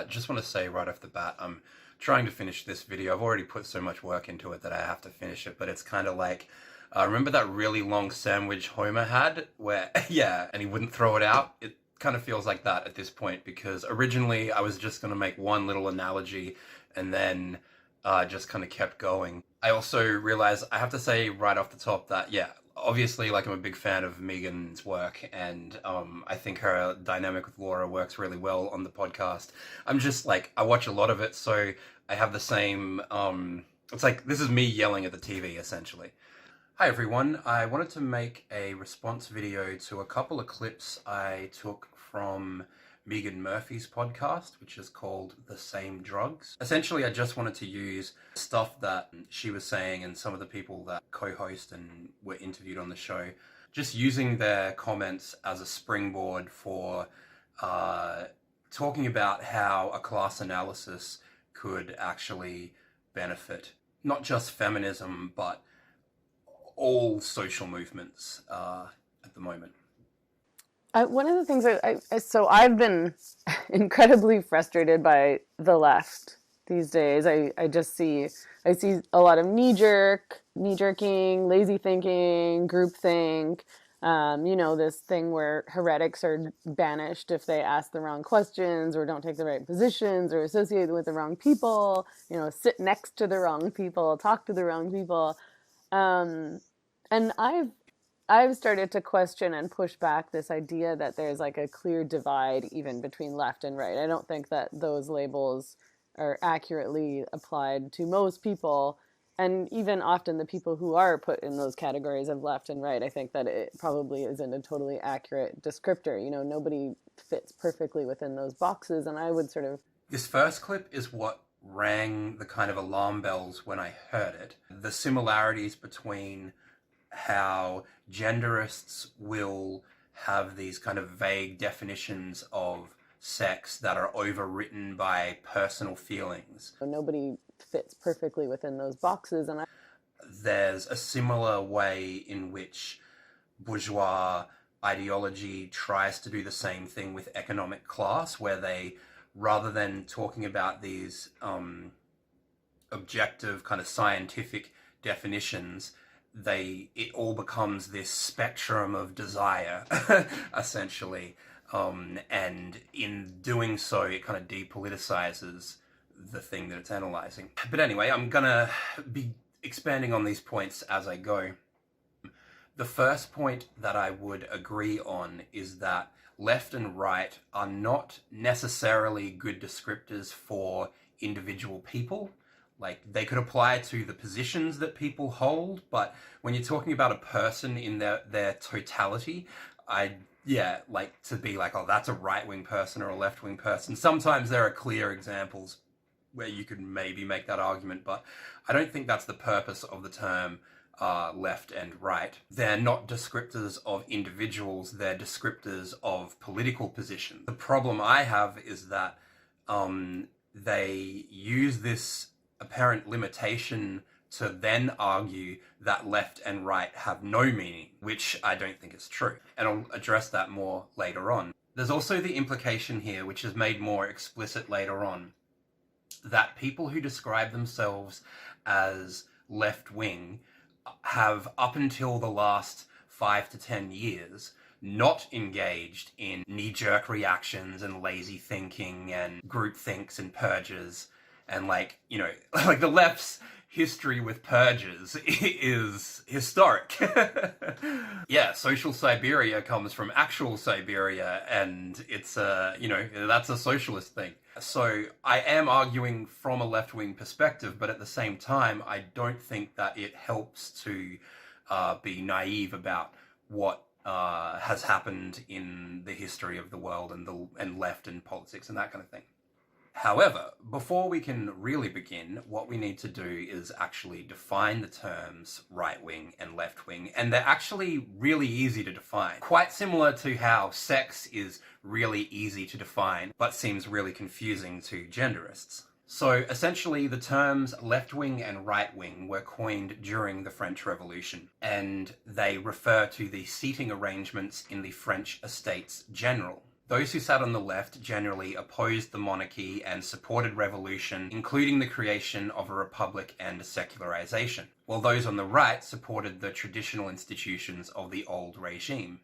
Just want to say right off the bat, I'm trying to finish this video. I've already put so much work into it that I have to finish it, but it's kind of like, remember that really long sandwich Homer had where, yeah, and he wouldn't throw it out? It kind of feels like that at this point, because originally I was just going to make one little analogy and then just kind of kept going. I also realized I have to say right off the top that, yeah, obviously, like, I'm a big fan of Meghan's work, and I think her dynamic with Laura works really well on the podcast. I'm just like, I watch a lot of it, so I have the same, it's like, this is me yelling at the TV, essentially. Hi everyone, I wanted to make a response video to a couple of clips I took from Megan Murphy's podcast, which is called The Same Drugs. Essentially, I just wanted to use stuff that she was saying and some of the people that co-host and were interviewed on the show, just using their comments as a springboard for talking about how a class analysis could actually benefit not just feminism, but all social movements at the moment. One of the things so I've been incredibly frustrated by the left these days. I see a lot of knee-jerking, lazy thinking, groupthink. This thing where heretics are banished if they ask the wrong questions or don't take the right positions or associate with the wrong people. Sit next to the wrong people, talk to the wrong people. And I've started to question and push back this idea that there's like a clear divide even between left and right. I don't think that those labels are accurately applied to most people. And even often the people who are put in those categories of left and right, I think that it probably isn't a totally accurate descriptor. Nobody fits perfectly within those boxes. And I would sort of... This first clip is what rang the kind of alarm bells when I heard it. The similarities between how genderists will have these kind of vague definitions of sex that are overwritten by personal feelings. Nobody fits perfectly within those boxes, and there's a similar way in which bourgeois ideology tries to do the same thing with economic class, where they, rather than talking about these objective kind of scientific definitions, it all becomes this spectrum of desire, essentially. And in doing so, it kind of depoliticizes the thing that it's analyzing. But anyway, I'm gonna be expanding on these points as I go. The first point that I would agree on is that left and right are not necessarily good descriptors for individual people. Like, they could apply to the positions that people hold, but when you're talking about a person in their totality, like to be like, oh, that's a right-wing person or a left-wing person. Sometimes there are clear examples where you could maybe make that argument, but I don't think that's the purpose of the term left and right. They're not descriptors of individuals, they're descriptors of political positions. The problem I have is that they use this apparent limitation to then argue that left and right have no meaning, which I don't think is true. And I'll address that more later on. There's also the implication here, which is made more explicit later on, that people who describe themselves as left-wing have, up until the last 5 to 10 years, not engaged in knee-jerk reactions and lazy thinking and groupthinks and purges. And like the left's history with purges is historic. Yeah, social Siberia comes from actual Siberia, and it's that's a socialist thing. So I am arguing from a left-wing perspective, but at the same time, I don't think that it helps to be naive about what has happened in the history of the world and left and politics and that kind of thing. However, before we can really begin, what we need to do is actually define the terms right-wing and left-wing, and they're actually really easy to define. Quite similar to how sex is really easy to define, but seems really confusing to genderists. So essentially, the terms left-wing and right-wing were coined during the French Revolution, and they refer to the seating arrangements in the French Estates General. Those who sat on the left generally opposed the monarchy and supported revolution, including the creation of a republic and secularization, while those on the right supported the traditional institutions of the old regime.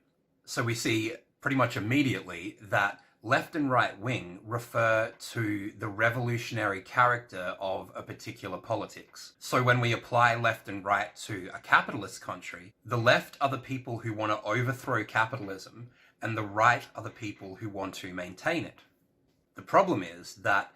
So we see pretty much immediately that left and right wing refer to the revolutionary character of a particular politics. So when we apply left and right to a capitalist country, the left are the people who want to overthrow capitalism, and the right are the people who want to maintain it. The problem is that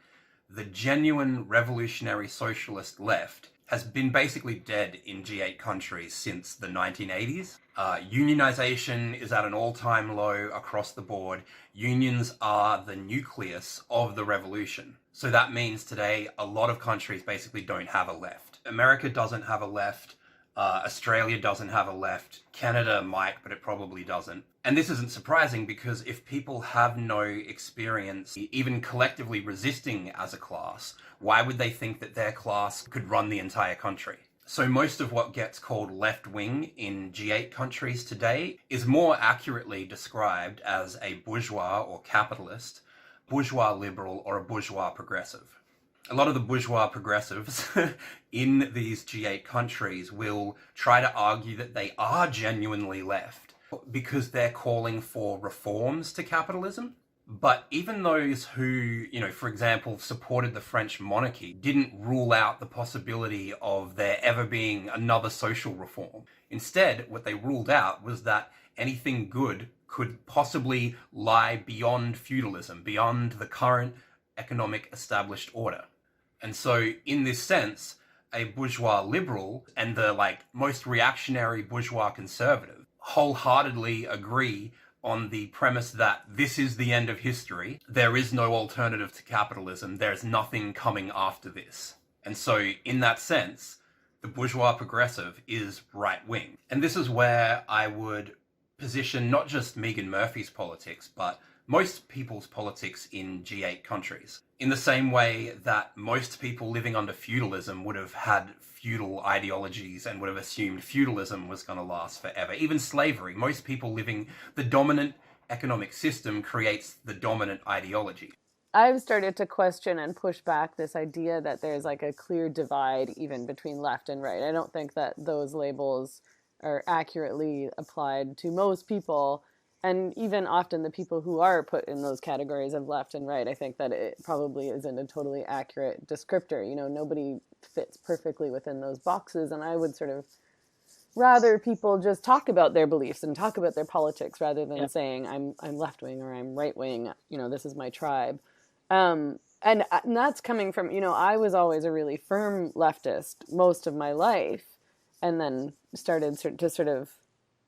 the genuine revolutionary socialist left has been basically dead in G8 countries since the 1980s. Unionization is at an all-time low across the board. Unions are the nucleus of the revolution. So that means today a lot of countries basically don't have a left. America doesn't have a left. Australia doesn't have a left. Canada might, but it probably doesn't. And this isn't surprising because if people have no experience even collectively resisting as a class, why would they think that their class could run the entire country? So most of what gets called left-wing in G8 countries today is more accurately described as a bourgeois or capitalist, bourgeois liberal, or a bourgeois progressive. A lot of the bourgeois progressives in these G8 countries will try to argue that they are genuinely left because they're calling for reforms to capitalism. But even those who, for example, supported the French monarchy didn't rule out the possibility of there ever being another social reform. Instead, what they ruled out was that anything good could possibly lie beyond feudalism, beyond the current economic established order. And so, in this sense, a bourgeois liberal and the most reactionary bourgeois conservative wholeheartedly agree on the premise that this is the end of history. There is no alternative to capitalism. There's nothing coming after this. And so, in that sense, the bourgeois progressive is right-wing. And this is where I would position not just Meghan Murphy's politics, but most people's politics in G8 countries. In the same way that most people living under feudalism would have had feudal ideologies and would have assumed feudalism was going to last forever. Even slavery, most people living, the dominant economic system creates the dominant ideology. I've started to question and push back this idea that there's a clear divide even between left and right. I don't think that those labels are accurately applied to most people. And even often the people who are put in those categories of left and right, I think that it probably isn't a totally accurate descriptor. Nobody fits perfectly within those boxes. And I would sort of rather people just talk about their beliefs and talk about their politics rather than saying I'm left wing or I'm right wing. This is my tribe. And that's coming from, I was always a really firm leftist most of my life, and then started to sort of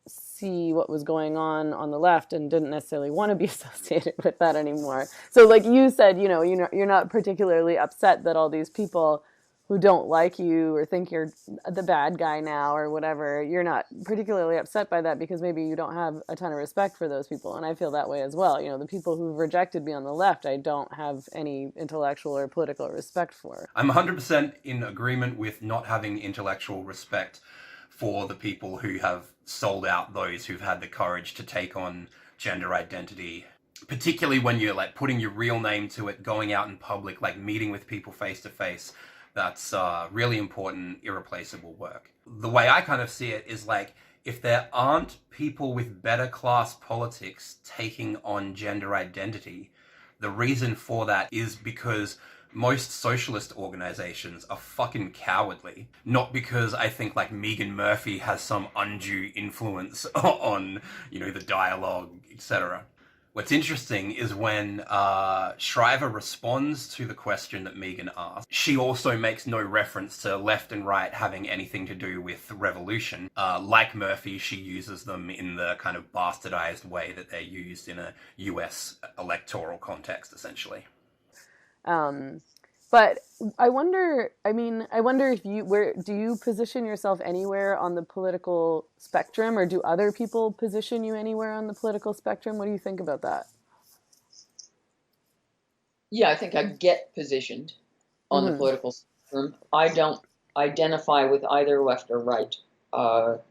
see what was going on the left and didn't necessarily want to be associated with that anymore. So like you said, you're not particularly upset that all these people who don't like you or think you're the bad guy now or whatever, you're not particularly upset by that because maybe you don't have a ton of respect for those people. And I feel that way as well. The people who've rejected me on the left, I don't have any intellectual or political respect for. I'm 100% in agreement with not having intellectual respect for the people who have sold out those who've had the courage to take on gender identity, particularly when you're putting your real name to it, going out in public, meeting with people face to face. That's really important, irreplaceable work. The way I kind of see it is if there aren't people with better class politics taking on gender identity, the reason for that is because most socialist organizations are fucking cowardly. Not because I think Meghan Murphy has some undue influence on, the dialogue, etc. What's interesting is when Shriver responds to the question that Meghan asked, she also makes no reference to left and right having anything to do with revolution. Like Murphy, she uses them in the kind of bastardized way that they're used in a US electoral context, essentially. But I wonder if do you position yourself anywhere on the political spectrum, or do other people position you anywhere on the political spectrum? What do you think about that? Yeah, I think I get positioned on the political spectrum. I don't identify with either left or right, partly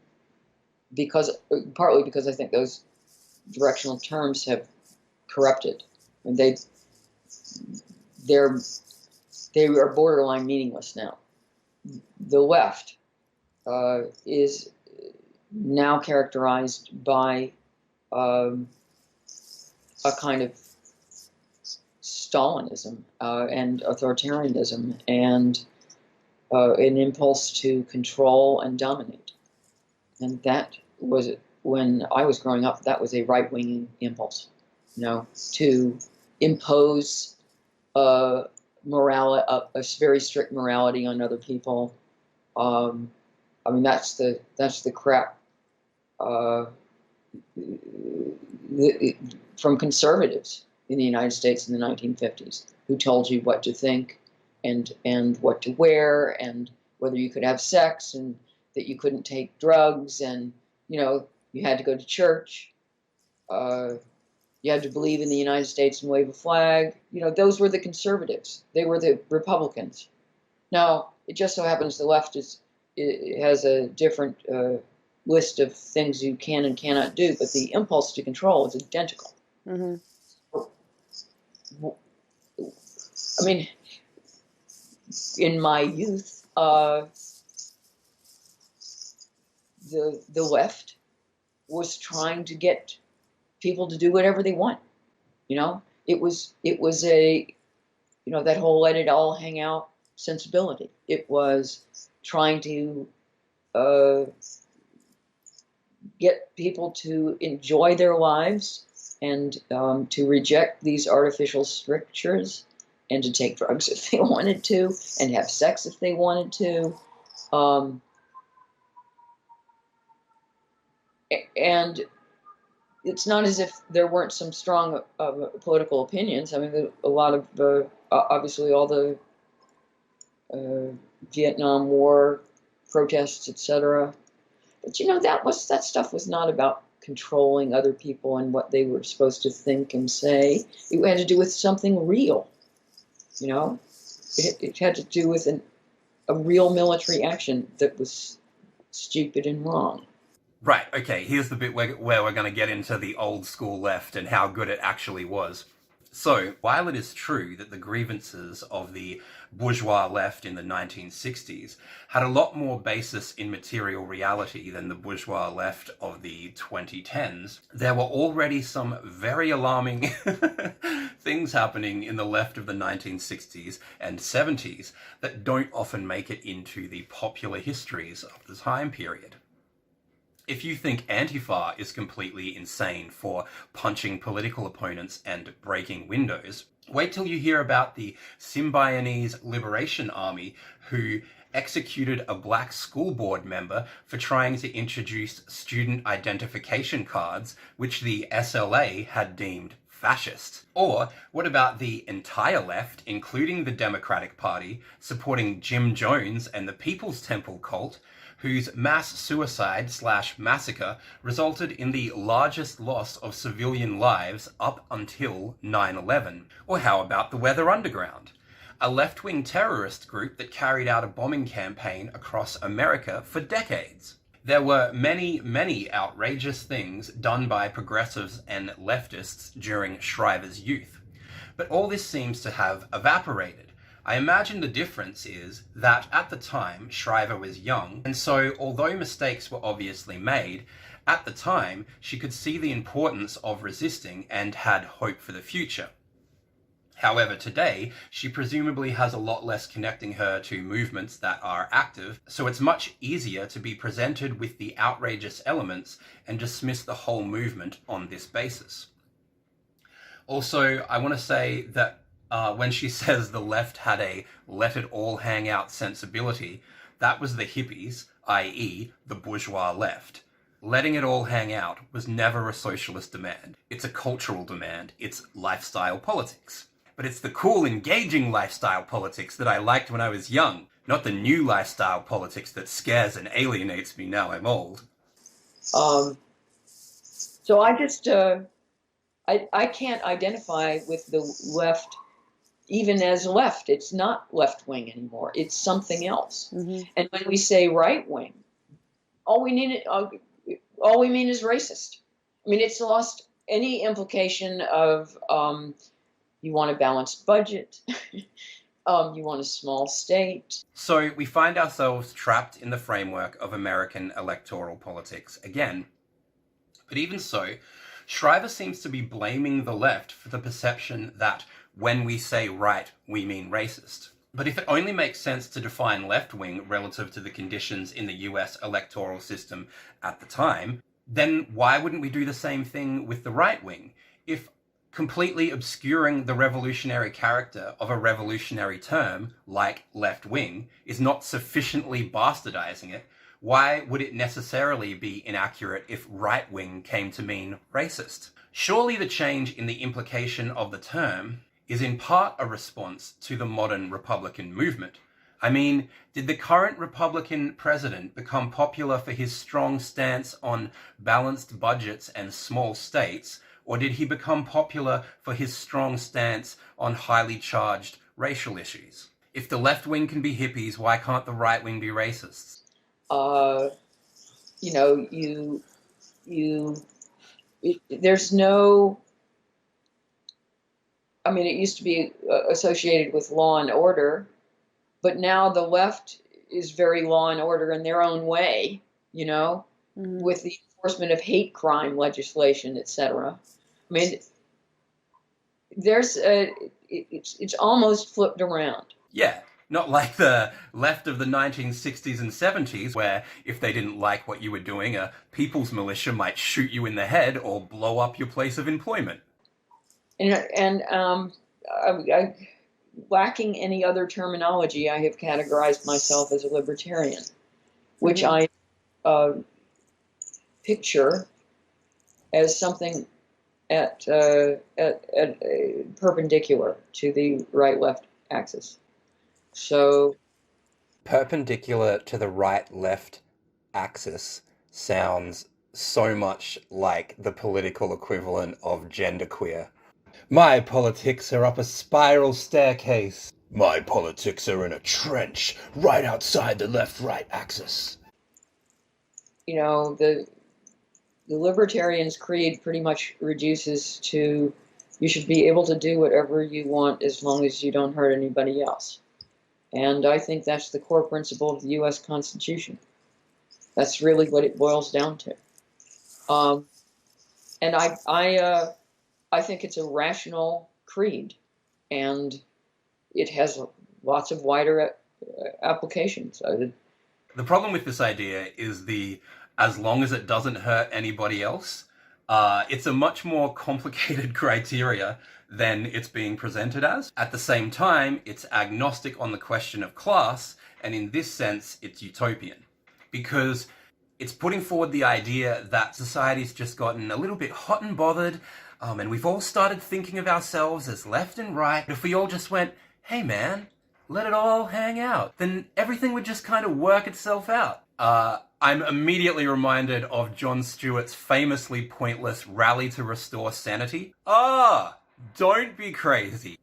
because I think those directional terms have corrupted, and they are borderline meaningless now. The left is now characterized by a kind of Stalinism and authoritarianism and an impulse to control and dominate. And that was, when I was growing up, that was a right-wing impulse, to impose a very strict morality on other people. That's the crap from conservatives in the United States in the 1950s, who told you what to think and what to wear and whether you could have sex and that you couldn't take drugs and, you had to go to church. You had to believe in the United States and wave a flag. Those were the conservatives. They were the Republicans. Now, it just so happens the left has a different list of things you can and cannot do, but the impulse to control is identical. Mm-hmm. In my youth, the left was trying to get people to do whatever they want. It was a that whole let it all hang out sensibility. It was trying to get people to enjoy their lives and to reject these artificial strictures and to take drugs if they wanted to and have sex if they wanted to. And it's not as if there weren't some strong political opinions. A lot of, obviously, all the Vietnam War protests, etc. But that stuff was not about controlling other people and what they were supposed to think and say. It had to do with something real. It had to do with a real military action that was stupid and wrong. Right, okay, here's the bit where we're going to get into the old school left and how good it actually was. So, while it is true that the grievances of the bourgeois left in the 1960s had a lot more basis in material reality than the bourgeois left of the 2010s, there were already some very alarming things happening in the left of the 1960s and 70s that don't often make it into the popular histories of the time period. If you think Antifa is completely insane for punching political opponents and breaking windows, wait till you hear about the Symbionese Liberation Army who executed a black school board member for trying to introduce student identification cards, which the SLA had deemed fascist. Or what about the entire left, including the Democratic Party, supporting Jim Jones and the People's Temple cult, whose mass suicide/massacre resulted in the largest loss of civilian lives up until 9/11? Or how about the Weather Underground, a left-wing terrorist group that carried out a bombing campaign across America for decades? There were many, many outrageous things done by progressives and leftists during Shriver's youth, but all this seems to have evaporated. I imagine the difference is that at the time Shriver was young, and so although mistakes were obviously made, at the time she could see the importance of resisting and had hope for the future. However, today she presumably has a lot less connecting her to movements that are active, so it's much easier to be presented with the outrageous elements and dismiss the whole movement on this basis. Also, I want to say that when she says the left had a let it all hang out sensibility, that was the hippies, i.e. the bourgeois left. Letting it all hang out was never a socialist demand. It's a cultural demand. It's lifestyle politics. But it's the cool, engaging lifestyle politics that I liked when I was young, not the new lifestyle politics that scares and alienates me now I'm old. So I just, I can't identify with the left even as left. It's not left-wing anymore. It's something else. Mm-hmm. And when we say right-wing, all we mean is racist. It's lost any implication of you want a balanced budget, you want a small state. So we find ourselves trapped in the framework of American electoral politics again. But even so, Shriver seems to be blaming the left for the perception that when we say right, we mean racist. But if it only makes sense to define left-wing relative to the conditions in the US electoral system at the time, then why wouldn't we do the same thing with the right wing? If completely obscuring the revolutionary character of a revolutionary term, like left-wing, is not sufficiently bastardizing it, why would it necessarily be inaccurate if right-wing came to mean racist? Surely the change in the implication of the term is in part a response to the modern Republican movement. I mean, did the current Republican president become popular for his strong stance on balanced budgets and small states, or did he become popular for his strong stance on highly charged racial issues? If the left wing can be hippies, why can't the right wing be racists? You know, there's no. I mean, it used to be associated with law and order, but now the left is very law and order in their own way, with the enforcement of hate crime legislation, etc. I mean, it's almost flipped around. Yeah, not like the left of the 1960s and 70s, where if they didn't like what you were doing, a people's militia might shoot you in the head or blow up your place of employment. And I, lacking any other terminology, I have categorized myself as a libertarian, which I picture as something at perpendicular to the right-left axis. So, perpendicular to the right-left axis sounds so much like the political equivalent of genderqueer. My politics are up a spiral staircase. My politics are in a trench right outside the left-right axis. The libertarian's creed pretty much reduces to you should be able to do whatever you want as long as you don't hurt anybody else. And I think that's the core principle of the U.S. Constitution. That's really what it boils down to. And I think it's a rational creed, and it has lots of wider applications. The problem with this idea is as long as it doesn't hurt anybody else, it's a much more complicated criteria than it's being presented as. At the same time, it's agnostic on the question of class, and in this sense, it's utopian. Because it's putting forward the idea that society's just gotten a little bit hot and bothered, and we've all started thinking of ourselves as left and right. If we all just went, hey man, let it all hang out, then everything would just kind of work itself out. I'm immediately reminded of Jon Stewart's famously pointless rally to restore sanity. Don't be crazy.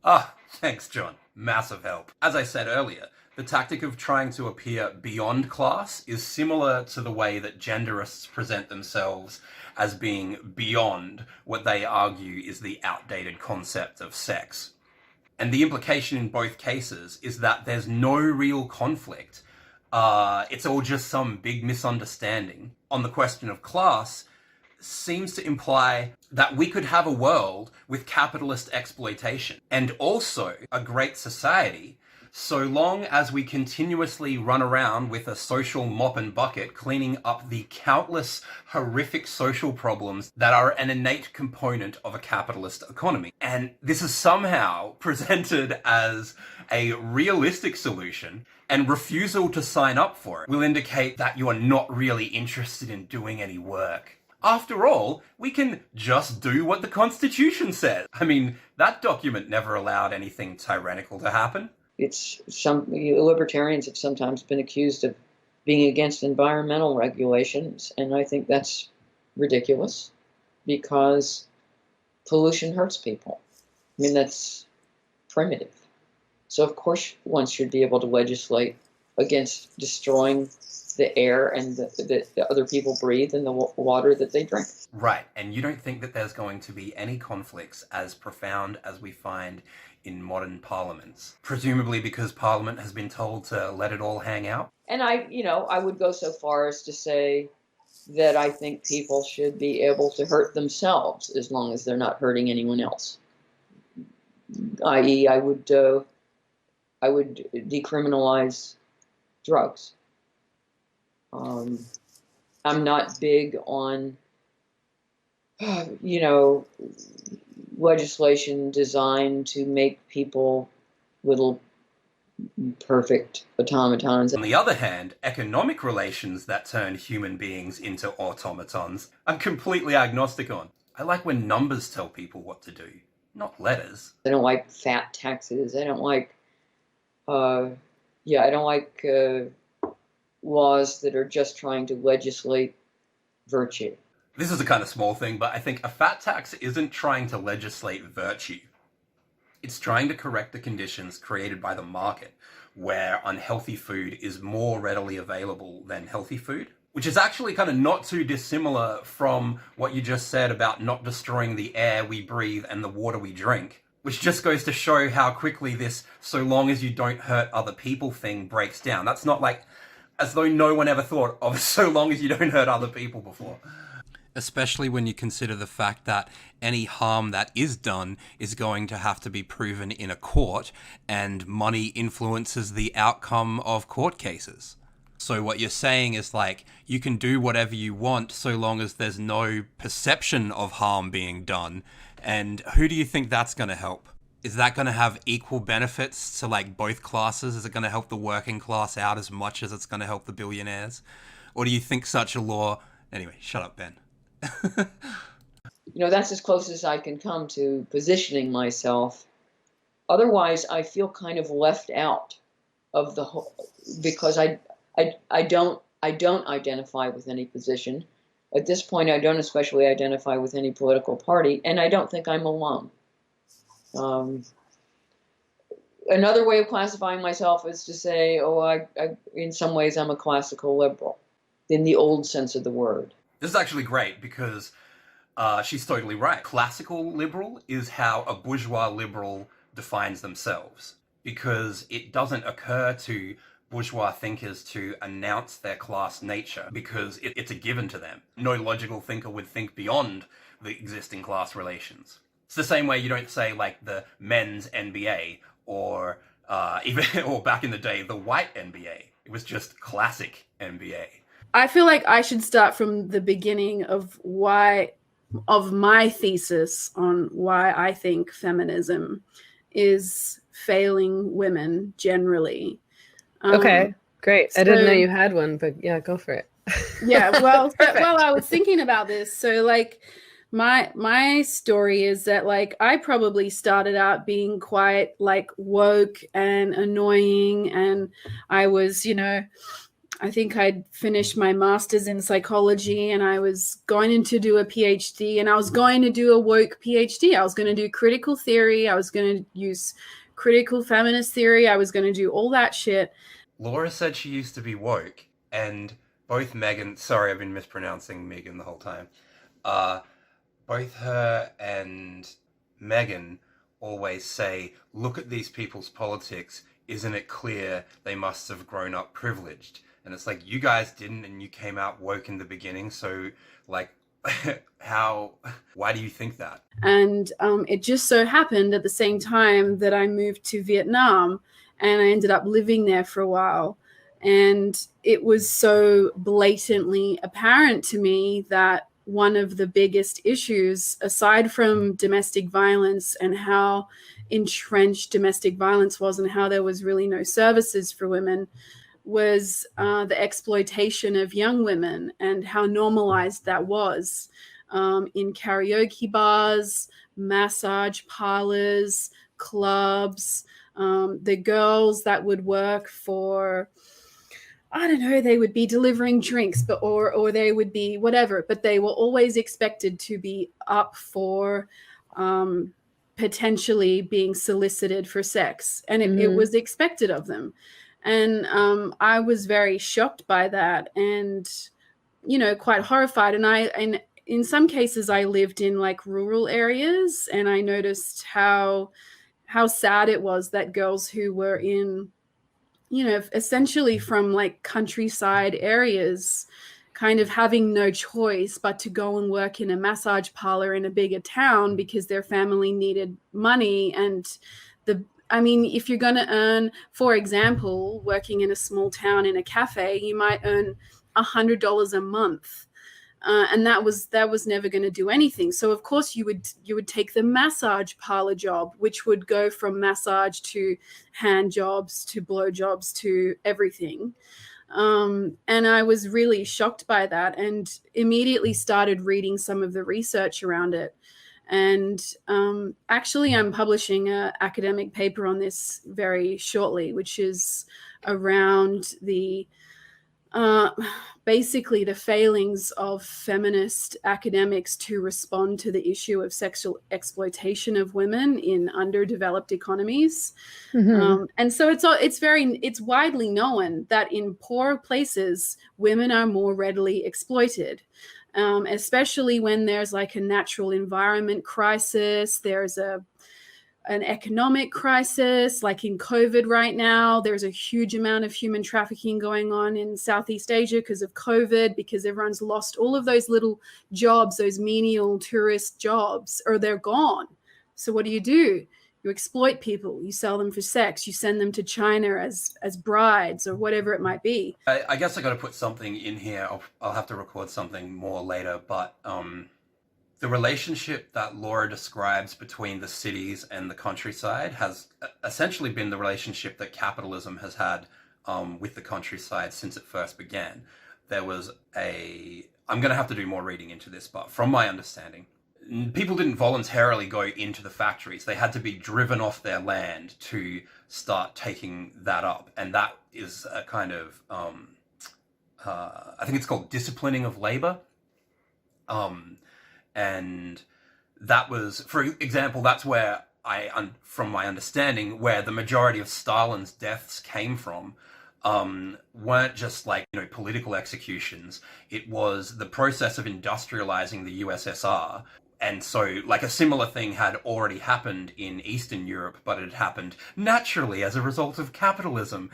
Thanks, John. Massive help. As I said earlier, the tactic of trying to appear beyond class is similar to the way that genderists present themselves as being beyond what they argue is the outdated concept of sex. And the implication in both cases is that there's no real conflict. It's all just some big misunderstanding. On the question of class, seems to imply that we could have a world with capitalist exploitation and also a great society, so long as we continuously run around with a social mop and bucket cleaning up the countless horrific social problems that are an innate component of a capitalist economy. And this is somehow presented as a realistic solution, and refusal to sign up for it will indicate that you are not really interested in doing any work. After all, we can just do what the Constitution says. I mean, that document never allowed anything tyrannical to happen. Libertarians have sometimes been accused of being against environmental regulations, and I think that's ridiculous because pollution hurts people. I mean, that's primitive. So of course one should be able to legislate against destroying the air and the other people breathe and the water that they drink. Right, and you don't think that there's going to be any conflicts as profound as we find in modern parliaments, presumably because Parliament has been told to let it all hang out? And I would go so far as to say that I think people should be able to hurt themselves as long as they're not hurting anyone else. I.e., I would decriminalize drugs. I'm not big on, legislation designed to make people little perfect automatons. On the other hand, economic relations that turn human beings into automatons, I'm completely agnostic on. I like when numbers tell people what to do, not letters. I don't like fat taxes. I don't like, I don't like laws that are just trying to legislate virtue. This is a kind of small thing, but I think a fat tax isn't trying to legislate virtue. It's trying to correct the conditions created by the market, where unhealthy food is more readily available than healthy food, which is actually kind of not too dissimilar from what you just said about not destroying the air we breathe and the water we drink, which just goes to show how quickly this "so long as you don't hurt other people" thing breaks down. That's not like, as though no one ever thought of "so long as you don't hurt other people" before. Especially when you consider the fact that any harm that is done is going to have to be proven in a court, and money influences the outcome of court cases. So what you're saying is like, you can do whatever you want so long as there's no perception of harm being done. And who do you think that's going to help? Is that going to have equal benefits to like both classes? Is it going to help the working class out as much as it's going to help the billionaires? Or do you think such a law... Anyway, shut up, Ben. That's as close as I can come to positioning myself. Otherwise, I feel kind of left out of the whole, because I don't identify with any position. At this point, I don't especially identify with any political party, and I don't think I'm alone. Another way of classifying myself is to say, in some ways, I'm a classical liberal, in the old sense of the word. This is actually great because she's totally right. Classical liberal is how a bourgeois liberal defines themselves, because it doesn't occur to bourgeois thinkers to announce their class nature, because it's a given to them. No logical thinker would think beyond the existing class relations. It's the same way you don't say like the men's NBA or or back in the day, the white NBA. It was just classic NBA. I feel like I should start from the beginning of my thesis on why I think feminism is failing women generally. Okay, great. I didn't know you had one, but yeah, go for it. Yeah, well, I was thinking about this. So like my story is that like I probably started out being quite like woke and annoying, and I was, I think I'd finished my master's in psychology, and I was going to do a PhD, and I was going to do a woke PhD. I was going to do critical theory. I was going to use critical feminist theory. I was going to do all that shit. Laura said she used to be woke, and both Meghan, sorry, I've been mispronouncing Meghan the whole time. Both her and Meghan always say, look at these people's politics. Isn't it clear they must have grown up privileged? And it's like, you guys didn't, and you came out woke in the beginning. So like, why do you think that? And it just so happened at the same time that I moved to Vietnam, and I ended up living there for a while. And it was so blatantly apparent to me that one of the biggest issues, aside from domestic violence and how entrenched domestic violence was and how there was really no services for women, was the exploitation of young women and how normalized that was in karaoke bars, massage parlors, clubs. The girls that would work for, I don't know, they would be delivering drinks, or they would be whatever, but they were always expected to be up for potentially being solicited for sex, and it was expected of them. And I was very shocked by that, and quite horrified. And in some cases I lived in like rural areas, and I noticed how sad it was that girls who were in, essentially from like countryside areas, kind of having no choice but to go and work in a massage parlor in a bigger town because their family needed money. And if you're going to earn, for example, working in a small town in a cafe, you might earn $100 a month. And that was never going to do anything. So of course you would take the massage parlor job, which would go from massage to hand jobs to blow jobs to everything. And I was really shocked by that, and immediately started reading some of the research around it. And actually, I'm publishing an academic paper on this very shortly, which is around the basically the failings of feminist academics to respond to the issue of sexual exploitation of women in underdeveloped economies. And so it's widely known that in poor places, women are more readily exploited, especially when there's like a natural environment crisis, there's an economic crisis, like in COVID right now. There's a huge amount of human trafficking going on in Southeast Asia because of COVID, because everyone's lost all of those little jobs, those menial tourist jobs, or they're gone. So what do? You exploit people, you sell them for sex, you send them to China as brides or whatever it might be. I guess I got to put something in here. I'll have to record something more later, but the relationship that Laura describes between the cities and the countryside has essentially been the relationship that capitalism has had with the countryside since it first began. There was I'm going to have to do more reading into this, but from my understanding, people didn't voluntarily go into the factories. They had to be driven off their land to start taking that up. And that is a kind of, I think it's called disciplining of labor. And that was, for example, that's where from my understanding, where the majority of Stalin's deaths came from, weren't just like, political executions. It was the process of industrializing the USSR. And so like a similar thing had already happened in Eastern Europe, but it happened naturally as a result of capitalism.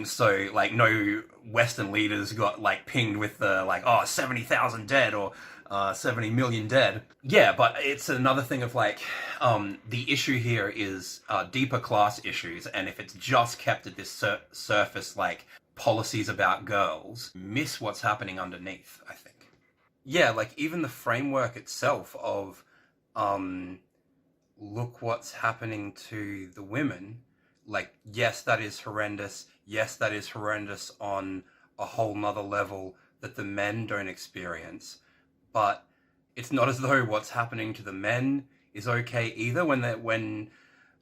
So like no Western leaders got like pinged with the 70,000 dead or 70 million dead. Yeah, but it's another thing of like, the issue here is deeper class issues, and if it's just kept at this surface, like policies about girls, miss what's happening underneath, I think. Yeah, like even the framework itself of, look what's happening to the women, like, yes, that is horrendous. Yes, that is horrendous on a whole nother level that the men don't experience. But it's not as though what's happening to the men is okay either. When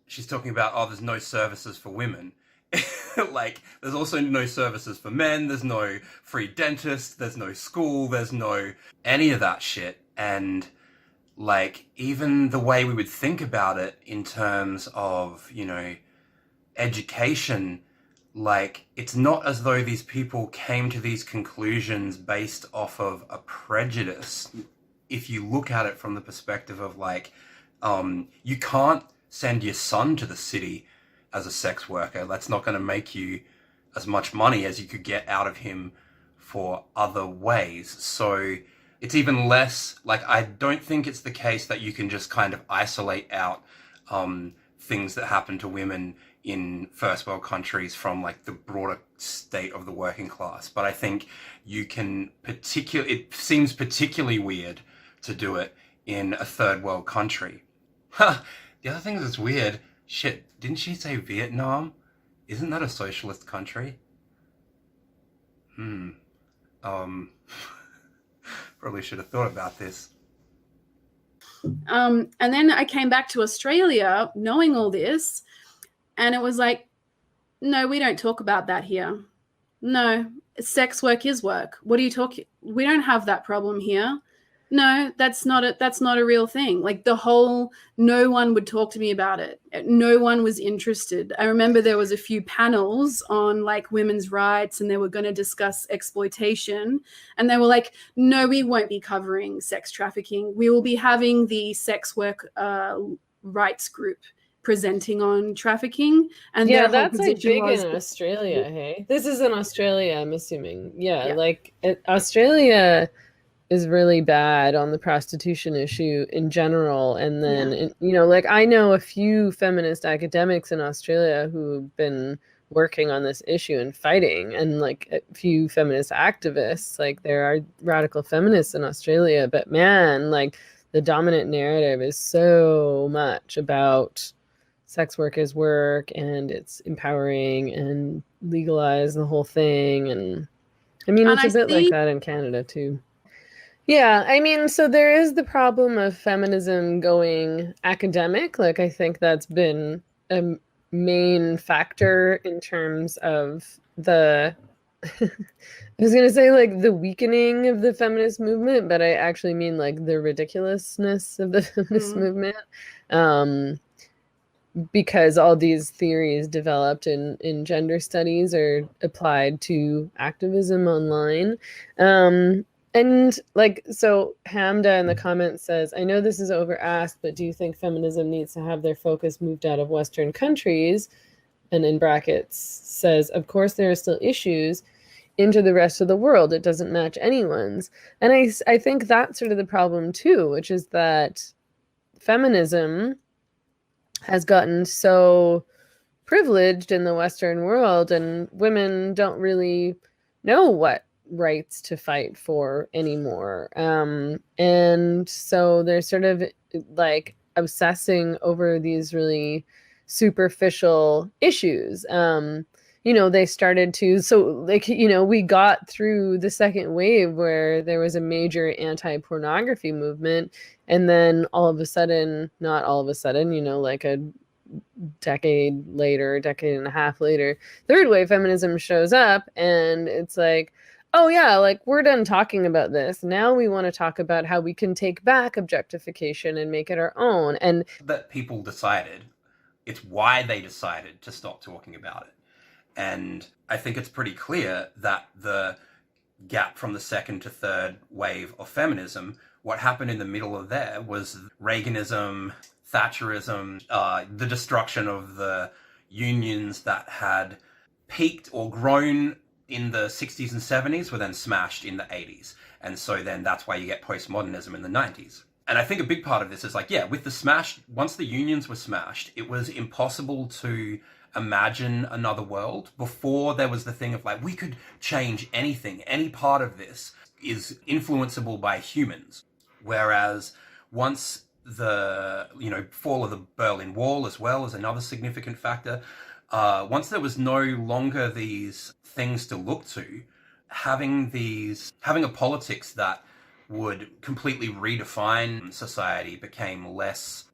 she's talking about, there's no services for women. Like, there's also no services for men. There's no free dentist. There's no school. There's no any of that shit. And like, even the way we would think about it in terms of, education, like, it's not as though these people came to these conclusions based off of a prejudice. If you look at it from the perspective of like, you can't send your son to the city as a sex worker. That's not going to make you as much money as you could get out of him for other ways. So it's even less, like, I don't think it's the case that you can just kind of isolate out things that happen to women in first world countries from like the broader state of the working class. But I think you can it seems particularly weird to do it in a third world country. The other thing that's weird, shit, didn't she say Vietnam? Isn't that a socialist country? Probably should have thought about this. And then I came back to Australia knowing all this, and it was like, no, we don't talk about that here. No, sex work is work. What are you talking? We don't have that problem here. No, that's not a real thing. Like the whole, no one would talk to me about it. No one was interested. I remember there was a few panels on like women's rights, and they were going to discuss exploitation, and they were like, no, we won't be covering sex trafficking. We will be having the sex work rights group presenting on trafficking. And Yeah, their whole that's like position big was, in Australia, hey? This is in Australia, I'm assuming. Yeah, Yeah. like Australia is really bad on the prostitution issue in general. And then, you know, like I know a few feminist academics in Australia who've been working on this issue and fighting, and like a few feminist activists. Like there are radical feminists in Australia, but man, like the dominant narrative is so much about sex work is work, and it's empowering and legalize the whole thing. And I mean, And it's a I bit like see- that in Canada too. Yeah, I mean, so there is the problem of feminism going academic. Like, I think that's been a main factor in terms of the, I was going to say like the weakening of the feminist movement, but I actually mean like the ridiculousness of the feminist movement. Because all these theories developed in gender studies are applied to activism online. And like, so Hamda in the comments says, I know this is over asked, but do you think feminism needs to have their focus moved out of Western countries? And in brackets says, of course, there are still issues into the rest of the world. It doesn't match anyone's. And I think that's sort of the problem too, which is that feminism has gotten so privileged in the Western world, and women don't really know what rights to fight for anymore. And so they're sort of like obsessing over these really superficial issues. You know, they started to, so like, you know, we got through the second wave where there was a major anti-pornography movement, and then all of a sudden, not all of a sudden, you know, like a decade and a half later, third wave feminism shows up, and it's like, oh yeah, like we're done talking about this. Now we want to talk about how we can take back objectification and make it our own. And that people decided, it's why they decided to stop talking about it. And I think it's pretty clear that the gap from the second to third wave of feminism, what happened in the middle of there was Reaganism, Thatcherism, the destruction of the unions that had peaked or grown in the 60s and 70s were then smashed in the 80s. And so then that's why you get postmodernism in the 90s. And I think a big part of this is like, yeah, with the smash, once the unions were smashed, it was impossible to imagine another world. Before there was the thing of like, we could change anything. Any part of this is influenceable by humans. Whereas once the, you know, fall of the Berlin Wall as well is another significant factor. Once there was no longer these things to look to, having a politics that would completely redefine society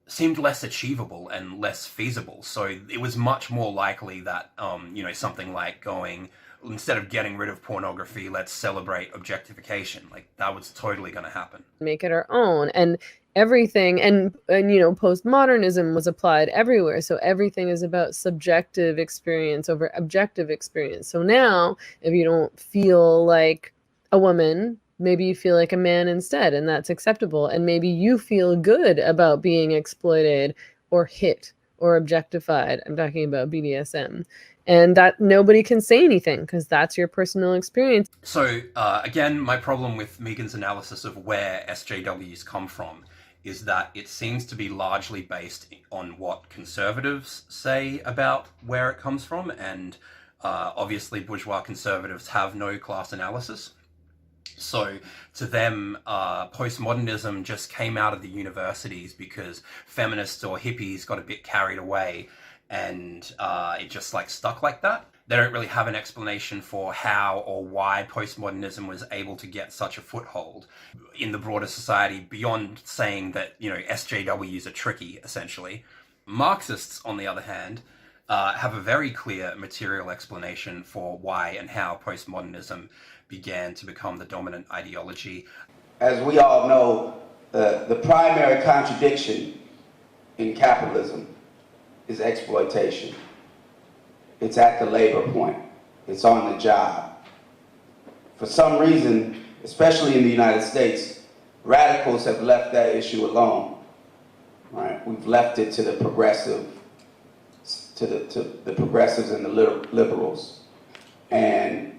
seemed less achievable and less feasible. So it was much more likely that, you know, something like going, instead of getting rid of pornography, let's celebrate objectification. Like that was totally going to happen. Make it our own. And everything, and you know, postmodernism was applied everywhere. So everything is about subjective experience over objective experience. So now, if you don't feel like a woman, maybe you feel like a man instead, and that's acceptable. And maybe you feel good about being exploited or hit or objectified. I'm talking about BDSM. And that nobody can say anything because that's your personal experience. So again, my problem with Meghan's analysis of where SJWs come from is that it seems to be largely based on what conservatives say about where it comes from. And obviously bourgeois conservatives have no class analysis. So to them, postmodernism just came out of the universities because feminists or hippies got a bit carried away, and it just like stuck like that. They don't really have an explanation for how or why postmodernism was able to get such a foothold in the broader society beyond saying that, you know, SJWs are tricky, essentially. Marxists, on the other hand, have a very clear material explanation for why and how postmodernism began to become the dominant ideology. as we all know, the primary contradiction in capitalism is exploitation. It's at the labor point. It's on the job. For some reason, especially in the United States, radicals have left that issue alone. Right? We've left it to the progressives and the liberals, and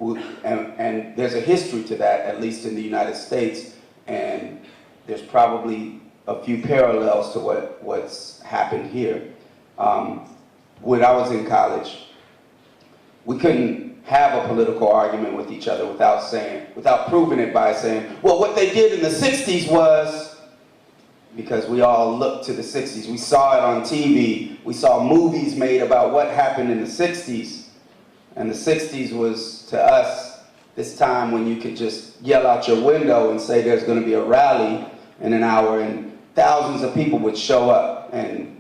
and there's a history to that, at least in the United States, and there's probably a few parallels to what's happened here. When I was in college, we couldn't have a political argument with each other without proving it by saying, well, what they did in the 60s was, because we all looked to the 60s. We saw it on TV. We saw movies made about what happened in the 60s. And the 60s was, to us, this time when you could just yell out your window and say there's going to be a rally in an hour, and thousands of people would show up and,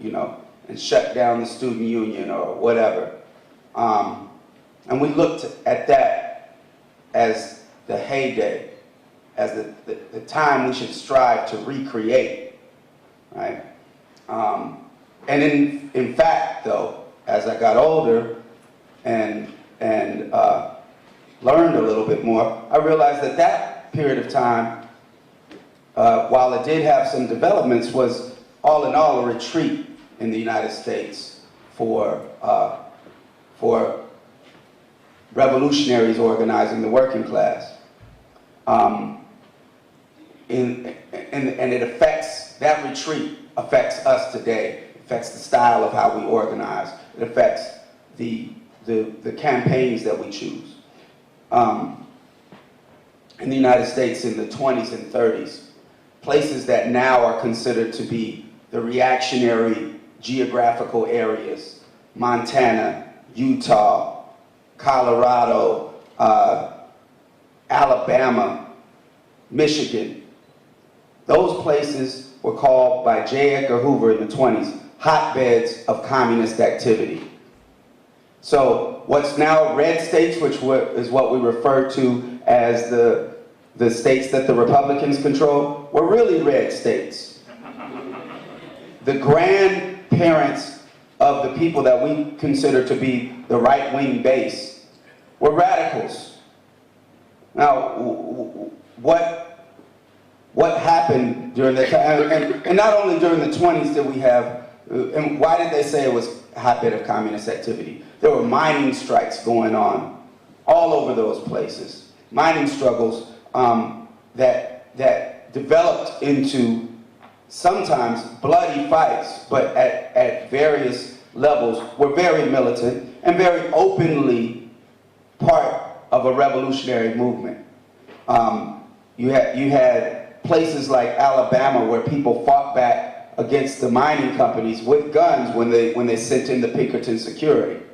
and shut down the student union or whatever. And we looked at that as the heyday, as the time we should strive to recreate, right? And in fact, though, as I got older and learned a little bit more, I realized that that period of time, while it did have some developments, was all in all a retreat in the United States for revolutionaries organizing the working class. And it affects, that retreat affects us today. It affects the style of how we organize. It affects the campaigns that we choose. In the United States in the 20s and 30s, places that now are considered to be the reactionary geographical areas, Montana, Utah, Colorado, Alabama, Michigan. Those places were called by J. Edgar Hoover in the 20s hotbeds of communist activity. So what's now red states, which is what we refer to as the states that the Republicans control, were really red states. The grandparents of the people that we consider to be the right-wing base were radicals. Now, what happened during that time? And not only during the 20s did we have, and why did they say it was a hotbed of communist activity? There were mining strikes going on all over those places. Mining struggles that developed into sometimes bloody fights, but at various levels were very militant and very openly part of a revolutionary movement. You had places like Alabama where people fought back against the mining companies with guns when they sent in the Pinkerton security.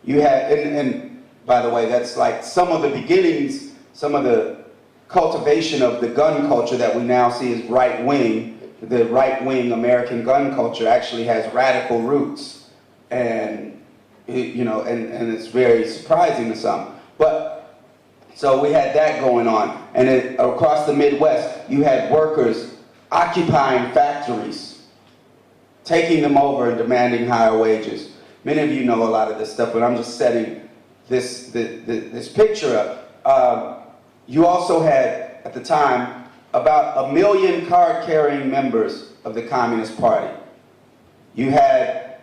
You had, and by the way, that's like some of the beginnings, some of the cultivation of the gun culture that we now see as right-wing. The right-wing American gun culture actually has radical roots, and and it's very surprising to some. But so we had that going on, and across the Midwest, you had workers occupying factories, taking them over and demanding higher wages. Many of you know a lot of this stuff, but I'm just setting this picture up. You also had, at the time, about 1 million card-carrying members of the Communist Party. You had,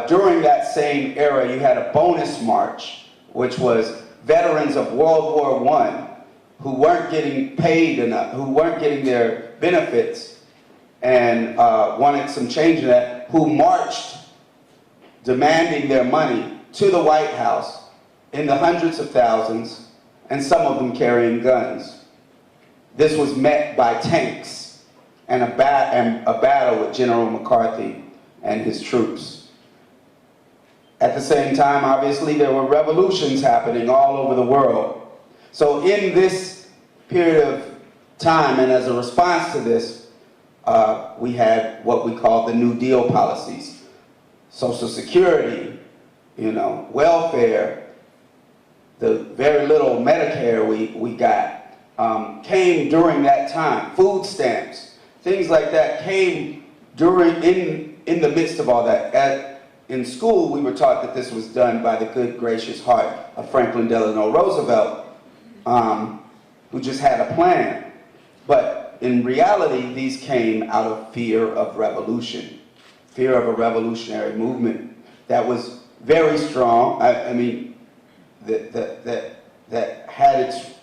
during that same era, you had a bonus march, which was veterans of World War I who weren't getting paid enough, who weren't getting their benefits, and wanted some change in that, who marched demanding their money to the White House in the hundreds of thousands, and some of them carrying guns. This was met by tanks and a battle with General McCarthy and his troops. At the same time, obviously, there were revolutions happening all over the world. So in this period of time, and as a response to this, we had what we call the New Deal policies. Social Security, welfare, the very little Medicare we got, came during that time. Food stamps, things like that came in the midst of all that. In school, we were taught that this was done by the good, gracious heart of Franklin Delano Roosevelt, who just had a plan. But in reality, these came out of fear of revolution, fear of a revolutionary movement that was very strong. I mean, that had its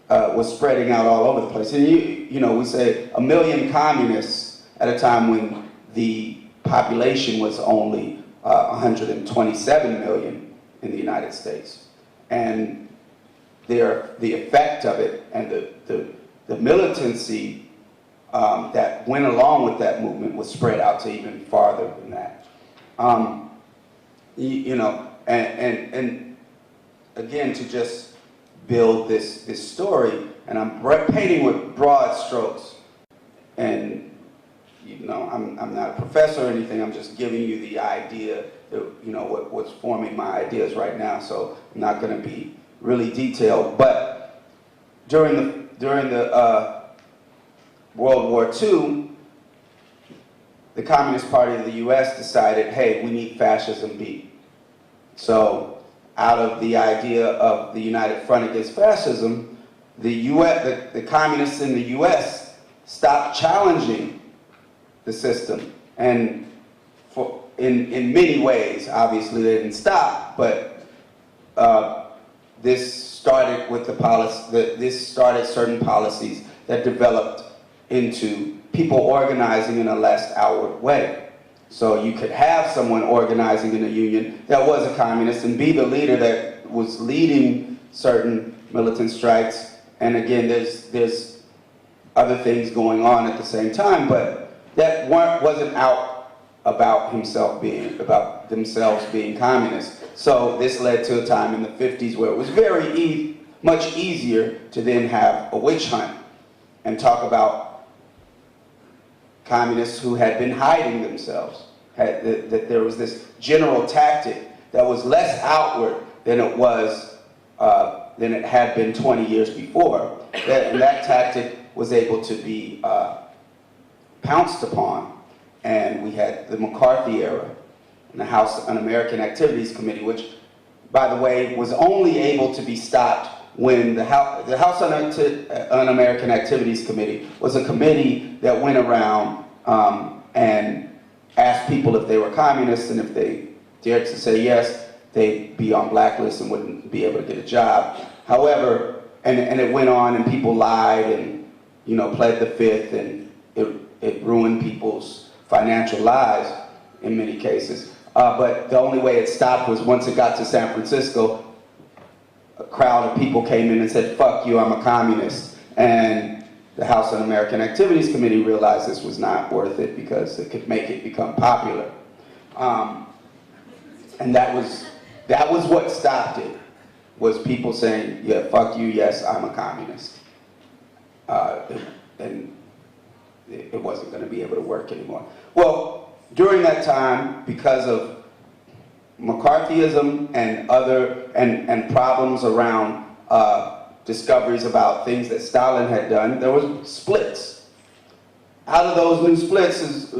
was spreading out all over the place. And you know, we say 1 million communists at a time when the population was only 127 million in the United States. And the effect of it and the militancy that went along with that movement was spread out to even farther than that. You know, and again, to just build this story, and I'm painting with broad strokes, and you know, I'm not a professor or anything, I'm just giving you the idea, that, you know, what's forming my ideas right now, so I'm not going to be really detailed. But during the World War II, the Communist Party of the US decided, hey, we need fascism beat. So out of the idea of the United Front Against Fascism, the communists in the US stopped challenging the system. And in many ways, obviously they didn't stop, but this started with this started certain policies that developed into people organizing in a less outward way. So you could have someone organizing in a union that was a communist and be the leader that was leading certain militant strikes. And again, there's other things going on at the same time, but that wasn't out about themselves being communists. So this led to a time in the 50s where it was much easier to then have a witch hunt and talk about communists who had been hiding themselves. That there was this general tactic that was less outward than it had been 20 years before. That tactic was able to be pounced upon, and we had the McCarthy era and the House Un-American Activities Committee, which, by the way, was only able to be stopped when the House Un-American Activities Committee was a committee that went around and asked people if they were communists, and if they dared to say yes, they'd be on blacklists and wouldn't be able to get a job. However, and it went on, and people lied and, you know, pled the fifth, and it ruined people's financial lives in many cases. But the only way it stopped was once it got to San Francisco, a crowd of people came in and said, "Fuck you, I'm a communist." And the House Un-American Activities Committee realized this was not worth it because it could make it become popular. And that was what stopped it, was people saying, yeah, fuck you, yes, I'm a communist. And it wasn't going to be able to work anymore. Well, during that time, because of McCarthyism and problems around discoveries about things that Stalin had done, there was splits. Out of those new splits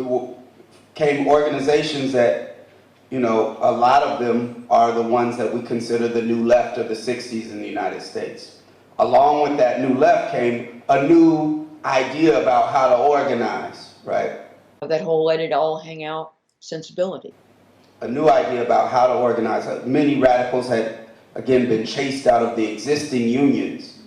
came organizations that, you know, a lot of them are the ones that we consider the new left of the 60s in the United States. Along with that new left came a new idea about how to organize, right? That whole let it all hang out sensibility. A new idea about how to organize. Many radicals had, again, been chased out of the existing unions.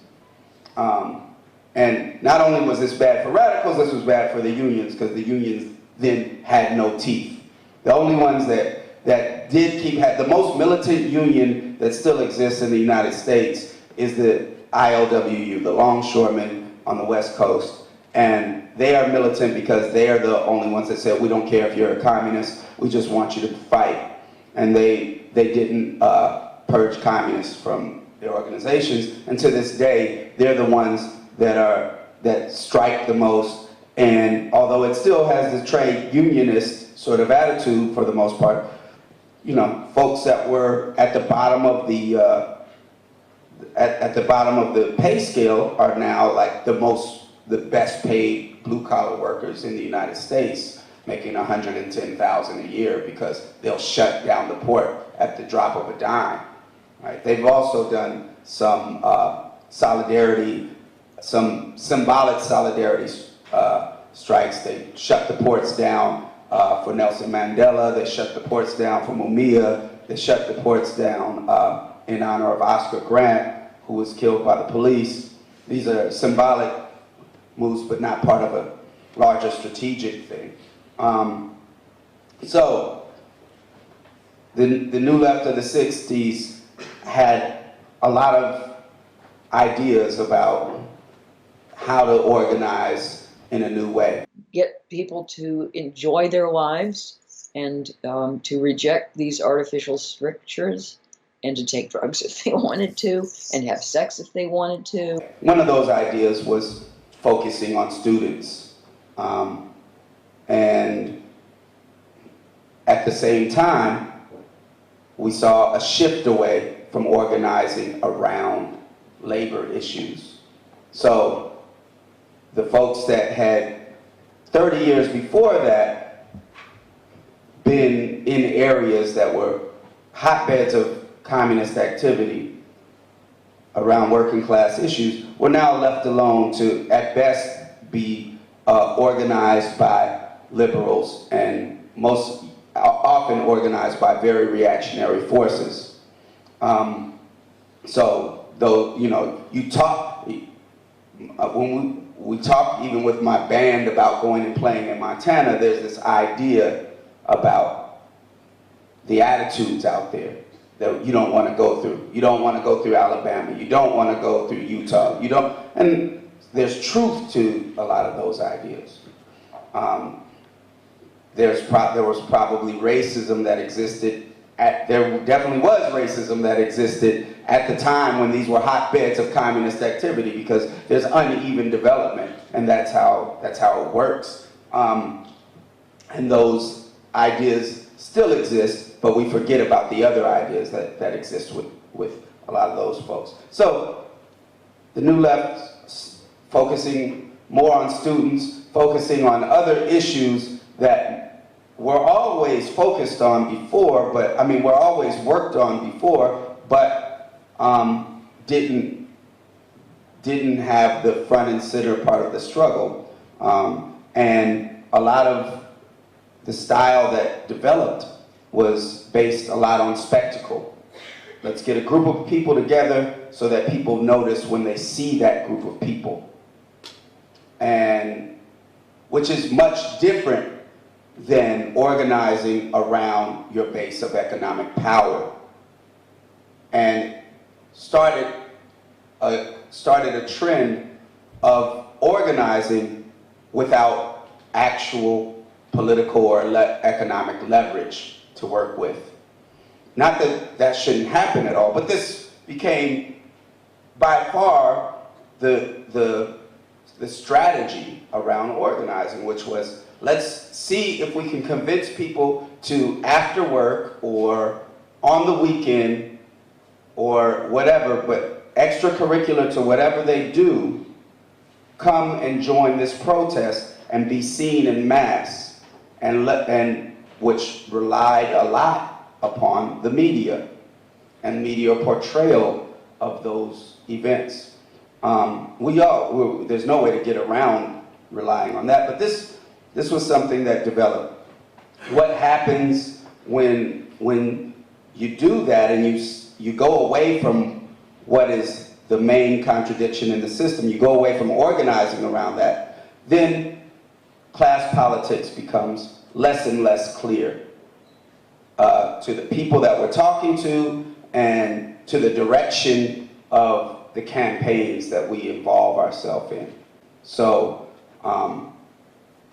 And not only was this bad for radicals, this was bad for the unions, because the unions then had no teeth. The only ones that had the most militant union that still exists in the United States is the ILWU, the Longshoremen on the West Coast. And they are militant because they are the only ones that said, we don't care if you're a communist, we just want you to fight. And they didn't purge communists from their organizations. And to this day, they're the ones that strike the most. And although it still has the trade unionist sort of attitude for the most part, you know, folks that were at the bottom of the at the bottom of the pay scale are now like the best paid blue collar workers in the United States, making $110,000 a year because they'll shut down the port at the drop of a dime. Right? They've also done some solidarity, some symbolic solidarity strikes. They shut the ports down for Nelson Mandela. They shut the ports down for Mumia. They shut the ports down in honor of Oscar Grant, who was killed by the police. These are symbolic moves, but not part of a larger strategic thing. So the New Left of the 60s had a lot of ideas about how to organize in a new way. Get people to enjoy their lives and to reject these artificial strictures and to take drugs if they wanted to and have sex if they wanted to. One of those ideas was focusing on students. And at the same time, we saw a shift away from organizing around labor issues. So the folks that had 30 years before that been in areas that were hotbeds of communist activity around working class issues were now left alone to, at best, be organized by liberals and most often organized by very reactionary forces. So, though, you know, you talk, when we talk even with my band about going and playing in Montana, there's this idea about the attitudes out there that you don't want to go through. You don't want to go through Alabama. You don't want to go through Utah. You don't, and there's truth to a lot of those ideas. There was probably racism that existed. There definitely was racism that existed at the time when these were hotbeds of communist activity, because there's uneven development, and that's how it works. And those ideas still exist, but we forget about the other ideas that exist with a lot of those folks. So the New Left focusing more on students, focusing on other issues that were always focused on before, but I mean, were always worked on before, but didn't have the front and center part of the struggle. And a lot of the style that developed was based a lot on spectacle. Let's get a group of people together so that people notice when they see that group of people. And which is much different than organizing around your base of economic power. And started a trend of organizing without actual political or economic leverage to work with. Not that that shouldn't happen at all, but this became by far the strategy around organizing, which was, let's see if we can convince people to, after work or on the weekend or whatever, but extracurricular to whatever they do, come and join this protest and be seen en masse, and which relied a lot upon the media and media portrayal of those events. There's no way to get around relying on that, but this was something that developed. What happens when you do that and you go away from what is the main contradiction in the system, you go away from organizing around that, then class politics becomes less and less clear to the people that we're talking to and to the direction of the campaigns that we involve ourselves in. So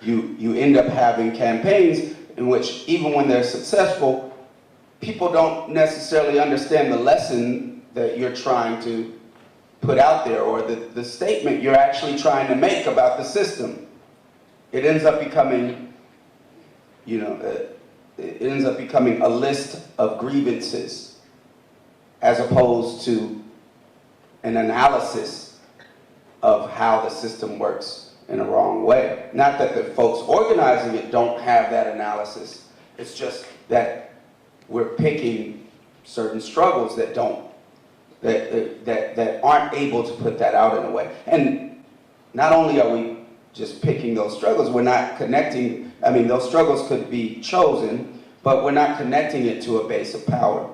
you end up having campaigns in which, even when they're successful, people don't necessarily understand the lesson that you're trying to put out there, or the statement you're actually trying to make about the system. It ends up becoming, it ends up becoming a list of grievances, as opposed to an analysis of how the system works in a wrong way. Not that the folks organizing it don't have that analysis. It's just that we're picking certain struggles that don't, that aren't able to put that out in a way. And not only are we just picking those struggles, we're not connecting, I mean, those struggles could be chosen, but we're not connecting it to a base of power.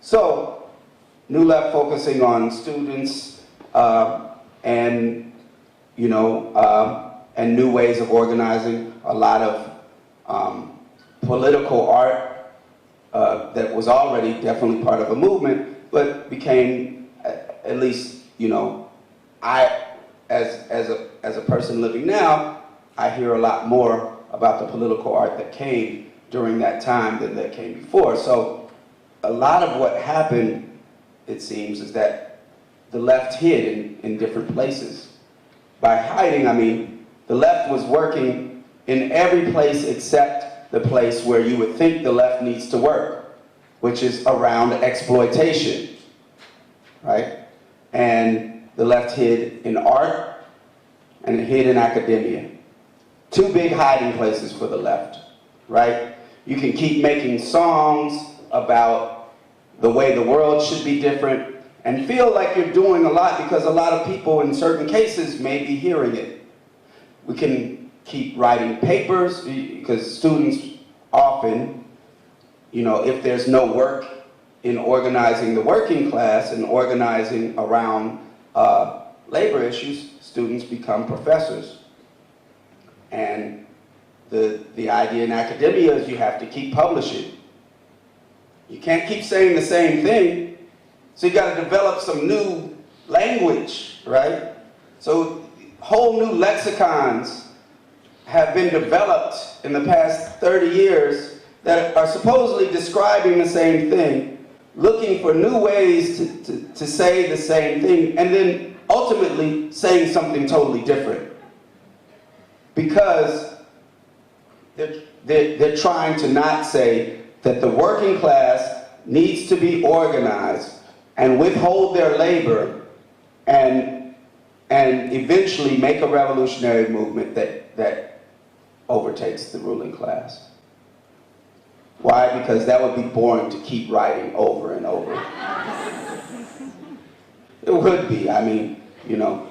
So, New Left focusing on students and, you know, and new ways of organizing, a lot of political art that was already definitely part of a movement, but became, at least, you know, as a person living now, I hear a lot more about the political art that came during that time than that came before. So a lot of what happened, it seems, is that the left hid in different places. By hiding, I mean, the left was working in every place except the place where you would think the left needs to work, which is around exploitation, right? And the left hid in art and it hid in academia. Two big hiding places for the left, right? You can keep making songs about the way the world should be different and feel like you're doing a lot because a lot of people in certain cases may be hearing it. We can keep writing papers because students often, you know, if there's no work in organizing the working class and organizing around labor issues, students become professors. And the idea in academia is you have to keep publishing. You can't keep saying the same thing, so you got to develop some new language, right? So whole new lexicons have been developed in the past 30 years that are supposedly describing the same thing, looking for new ways to say the same thing, and then ultimately saying something totally different. Because they're trying to not say that the working class needs to be organized and withhold their labor and eventually make a revolutionary movement that overtakes the ruling class. Why? Because that would be boring to keep writing over and over. It would be, I mean, you know.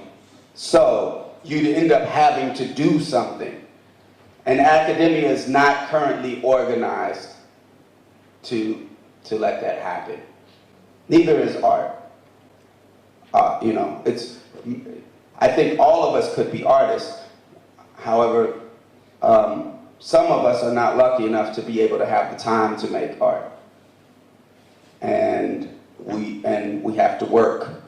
So you'd end up having to do something. And academia is not currently organized to let that happen. Neither is art. You know, I think all of us could be artists. However, some of us are not lucky enough to be able to have the time to make art. And we have to work.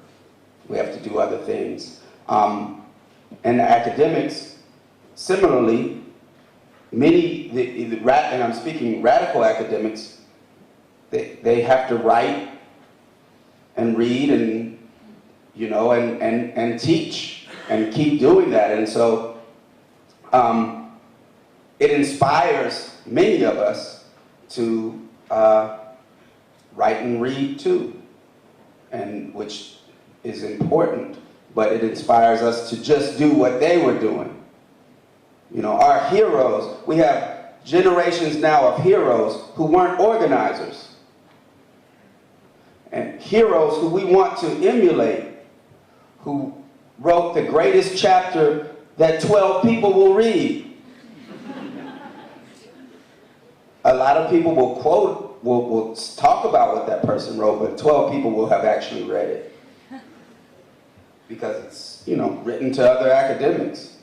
We have to do other things. And academics, similarly, many, and I'm speaking radical academics, they have to write and read and, you know, and teach and keep doing that. And so it inspires many of us to write and read too, and which is important, but it inspires us to just do what they were doing. You know, our heroes, we have generations now of heroes who weren't organizers. And heroes who we want to emulate, who wrote the greatest chapter that 12 people will read. A lot of people will quote, will talk about what that person wrote, but 12 people will have actually read it. Because it's, you know, written to other academics,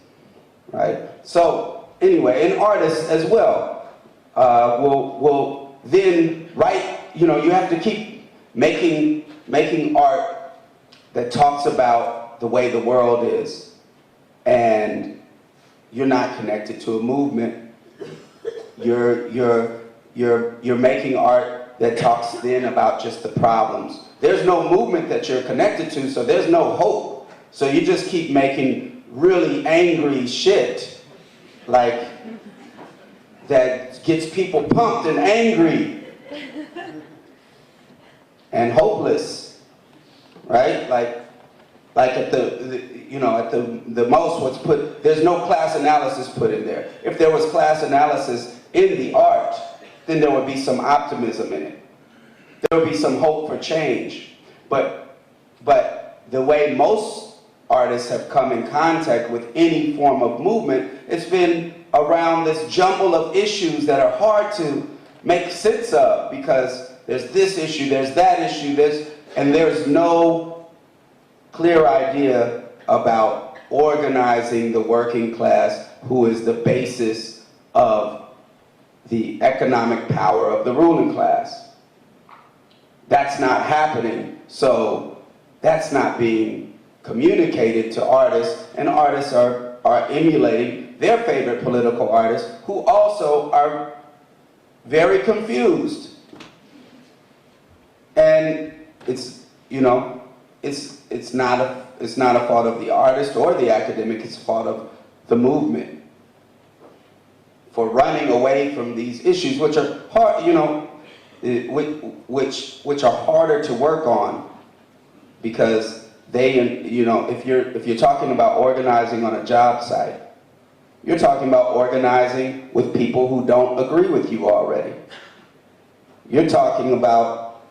right? So, anyway, and artists as well will then write, you know, you have to keep making art that talks about the way the world is, and you're not connected to a movement. You're making art that talks then about just the problems. There's no movement that you're connected to, so there's no hope. So you just keep making really angry shit, like that gets people pumped and angry and hopeless, right? Like, Like at the most what's put, there's no class analysis put in there. If there was class analysis in the art, then there would be some optimism in it. There would be some hope for change. But the way most artists have come in contact with any form of movement, it's been around this jumble of issues that are hard to make sense of, because there's this issue, there's that issue, and there's no clear idea about organizing the working class, who is the basis of the economic power of the ruling class. That's not happening, so that's not being communicated to artists, and artists are emulating their favorite political artists, who also are very confused. And it's not a fault of the artist or the academic, it's a fault of the movement for running away from these issues, which are hard, which are harder to work on, because if you're talking about organizing on a job site, you're talking about organizing with people who don't agree with you already. You're talking about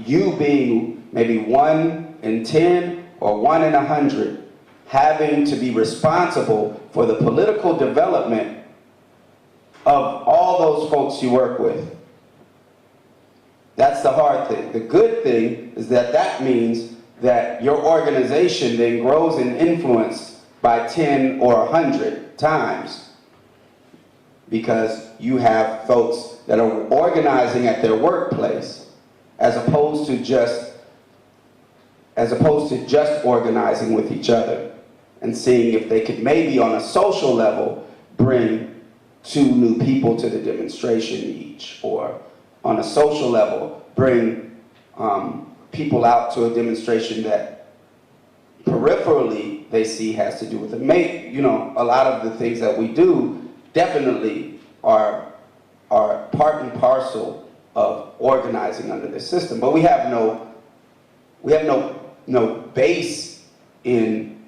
you being maybe 1 in 10 or 1 in 100, having to be responsible for the political development of all those folks you work with. That's the hard thing. The good thing is that means that your organization then grows in influence by 10 or 100 times, because you have folks that are organizing at their workplace, as opposed to just organizing with each other and seeing if they could maybe on a social level bring 2 new people to the demonstration each, or on a social level bring people out to a demonstration that peripherally they see has to do with the Maid. A lot of the things that we do definitely are part and parcel of organizing under this system, but we have no base in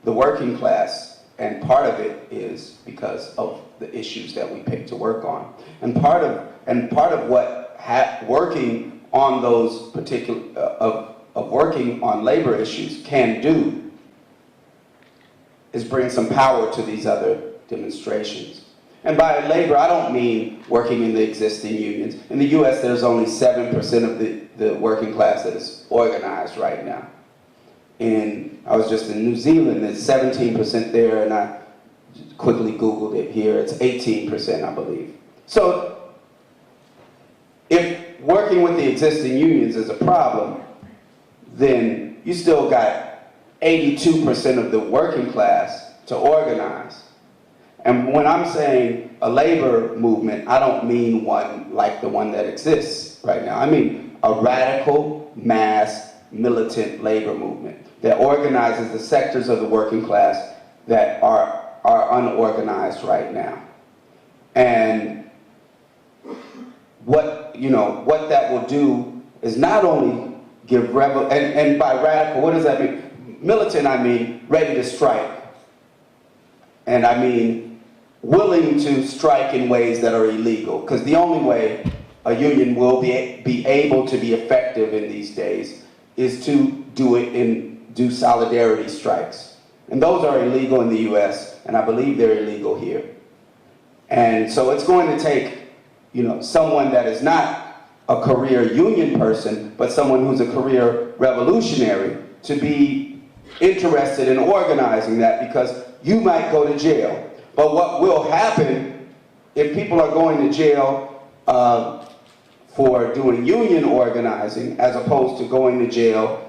the working class, and part of it is because of the issues that we pick to work on, and part of what working on those particular of working on labor issues can do is bring some power to these other demonstrations. And by labor, I don't mean working in the existing unions. In the US, there's only 7% of the working class that is organized right now. And I was just in New Zealand, there's 17% there, and I quickly Googled it here, it's 18%, I believe. So if working with the existing unions is a problem, then you still got 82% of the working class to organize. And when I'm saying a labor movement, I don't mean one like the one that exists right now. I mean a radical, mass, militant labor movement that organizes the sectors of the working class that are unorganized right now. And what that will do is not only give and by radical, what does that mean? Militant, I mean ready to strike. And I mean willing to strike in ways that are illegal, because the only way a union will be able to be effective in these days is to do solidarity strikes. And those are illegal in the US, and I believe they're illegal here. And so it's going to take, someone that is not a career union person, but someone who's a career revolutionary to be interested in organizing that, because you might go to jail. But what will happen if people are going to jail for doing union organizing, as opposed to going to jail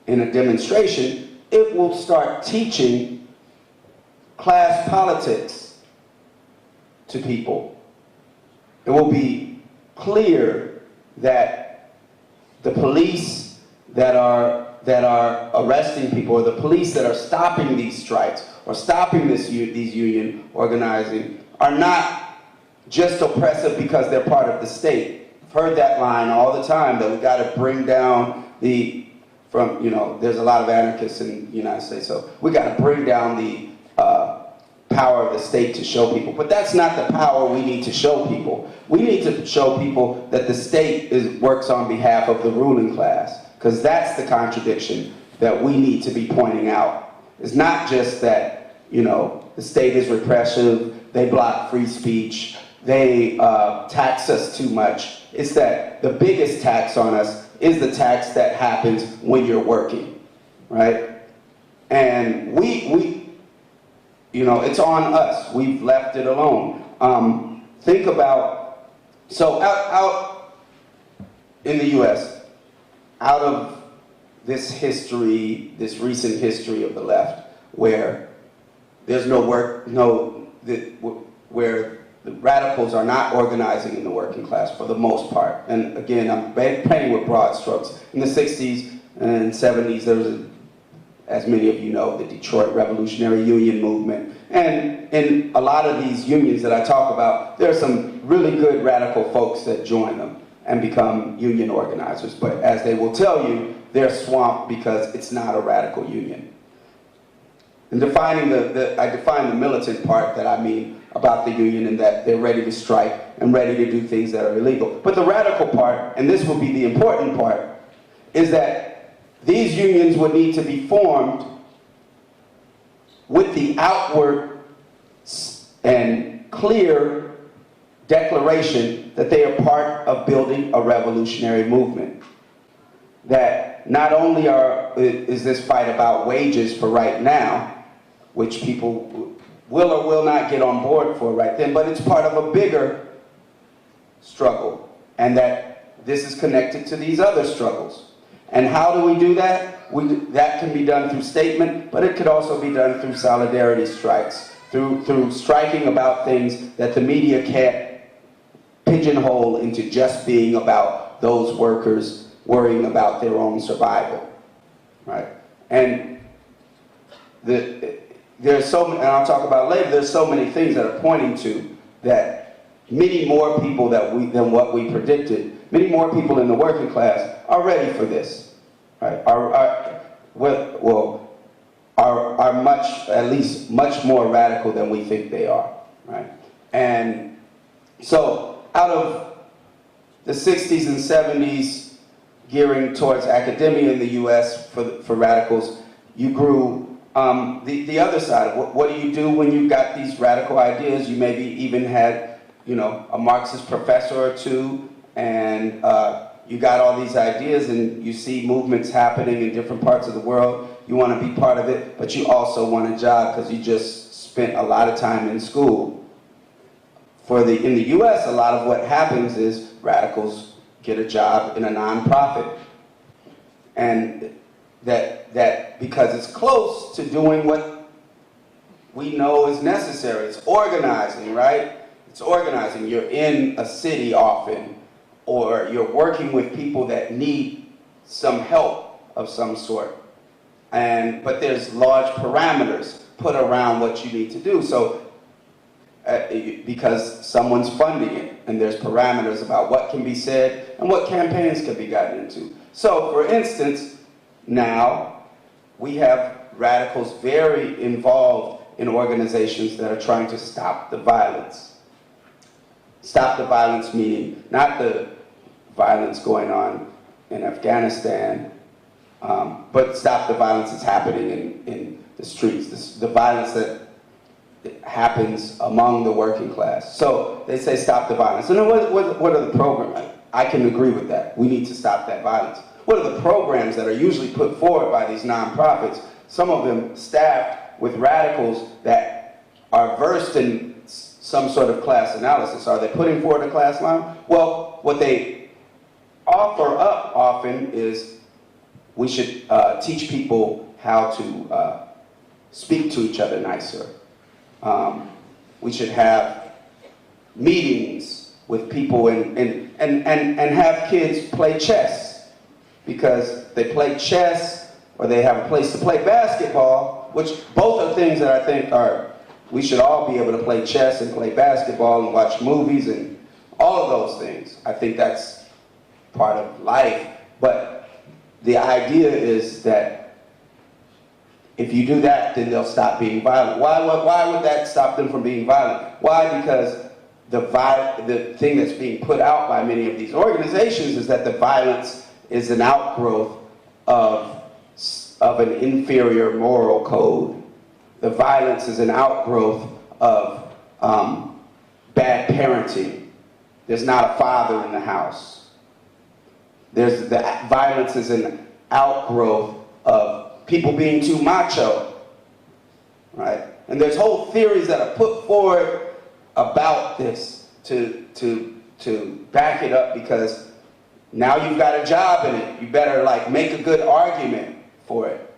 in a demonstration, it will start teaching class politics to people. It will be clear that the police that are arresting people, or the police that are stopping these strikes or stopping these union organizing, are not just oppressive because they're part of the state. I've heard that line all the time, that we got to bring down there's a lot of anarchists in the United States, so we got to bring down the power of the state to show people. But that's not the power we need to show people. We need to show people that the state works on behalf of the ruling class, because that's the contradiction that we need to be pointing out. It's not just that, the state is repressive, they block free speech, they tax us too much. It's that the biggest tax on us is the tax that happens when you're working, right? And it's on us. We've left it alone. Think about, so out in the US, out of this history, this recent history of the left, where there's no work, where the radicals are not organizing in the working class for the most part. And again, I'm painting with broad strokes. In the 60s and 70s, there was, as many of you know, the Detroit Revolutionary Union movement. And in a lot of these unions that I talk about, there are some really good radical folks that join them and become union organizers. But as they will tell you, they're swamped because it's not a radical union. And I define the militant part that I mean about the union, and that they're ready to strike and ready to do things that are illegal. But the radical part, and this will be the important part, is that these unions would need to be formed with the outward and clear declaration that they are part of building a revolutionary movement. That not only is this fight about wages for right now, which people will or will not get on board for right then, but it's part of a bigger struggle, and that this is connected to these other struggles. And how do we do that? That can be done through statement, but it could also be done through solidarity strikes, through striking about things that the media can't pigeonhole into just being about those workers worrying about their own survival, right? And there's so many, and I'll talk about later, there's so many things that are pointing to that many more people than what we predicted, many more people in the working class are ready for this, right? Are at least much more radical than we think they are, right? And so out of the 60s and 70s, gearing towards academia in the US for radicals, you grew the other side. What do you do when you've got these radical ideas? You maybe even had, a Marxist professor or two, and you got all these ideas, and you see movements happening in different parts of the world. You want to be part of it, but you also want a job because you just spent a lot of time in school. In the US, a lot of what happens is radicals get a job in a nonprofit. And that because it's close to doing what we know is necessary. It's organizing, right? It's organizing. You're in a city often, or you're working with people that need some help of some sort. But there's large parameters put around what you need to do. So because someone's funding it, and there's parameters about what can be said and what campaigns can be gotten into. So for instance, now we have radicals very involved in organizations that are trying to stop the violence. Stop the violence meaning not the violence going on in Afghanistan, but stop the violence that's happening in the streets, the violence that happens among the working class. So they say stop the violence. And then what are the programs? I can agree with that. We need to stop that violence. What are the programs that are usually put forward by these nonprofits? Some of them staffed with radicals that are versed in some sort of class analysis. Are they putting forward a class line? Well, what they offer up often is we should teach people how to speak to each other nicer. We should have meetings with people and have kids play chess, because they play chess or they have a place to play basketball, which both are things that I think we should all be able to play chess and play basketball and watch movies and All of those things. I think that's part of life. But the idea is that if you do that, then they'll stop being violent. Why would that stop them from being violent? Why? Because the thing that's being put out by many of these organizations is that the violence is an outgrowth of an inferior moral code. The violence is an outgrowth of bad parenting. There's not a father in the house. The violence is an outgrowth of people being too macho, right? And there's whole theories that are put forward about this to back it up, because now you've got a job in it. You better like make a good argument for it.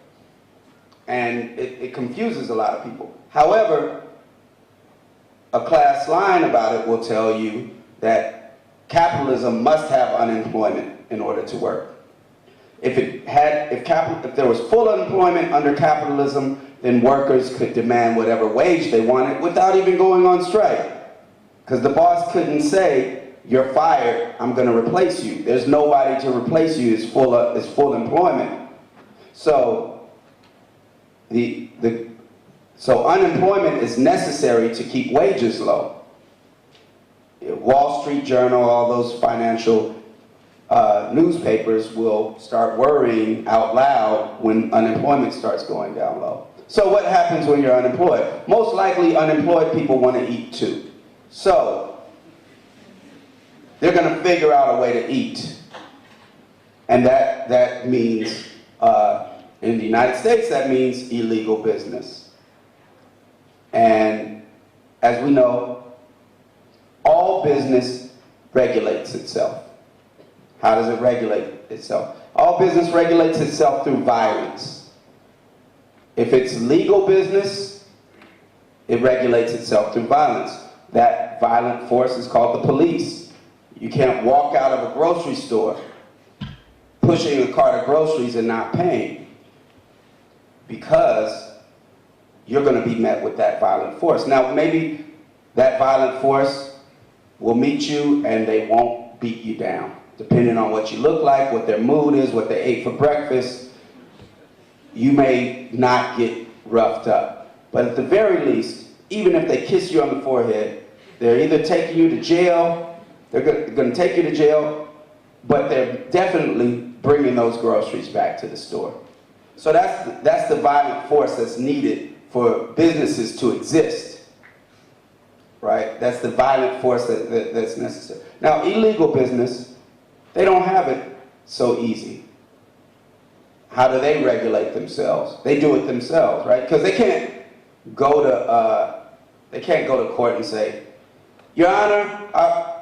And it confuses a lot of people. However, a class line about it will tell you that capitalism must have unemployment in order to work. If there was full unemployment under capitalism, then workers could demand whatever wage they wanted without even going on strike. Because the boss couldn't say, "You're fired, I'm going to replace you." There's nobody to replace you. It's full employment. So so unemployment is necessary to keep wages low. Wall Street Journal, all those financial newspapers will start worrying out loud when unemployment starts going down low. So what happens when you're unemployed? Most likely unemployed people want to eat too. So they're going to figure out a way to eat. And that means, in the United States, that means illegal business. And as we know, all business regulates itself. How does it regulate itself? All business regulates itself through violence. If it's legal business, it regulates itself through violence. That violent force is called the police. You can't walk out of a grocery store pushing a cart of groceries and not paying, because you're going to be met with that violent force. Now, maybe that violent force will meet you and they won't beat you down, depending on what you look like, what their mood is, what they ate for breakfast. You may not get roughed up. But at the very least, even if they kiss you on the forehead, they're either taking you to jail, they're going to take you to jail, but they're definitely bringing those groceries back to the store. So that's the violent force that's needed for businesses to exist, right? That's the violent force that's necessary. Now, illegal business, they don't have it so easy. How do they regulate themselves? They do it themselves, right? Because they can't go to court and say, "Your Honor, I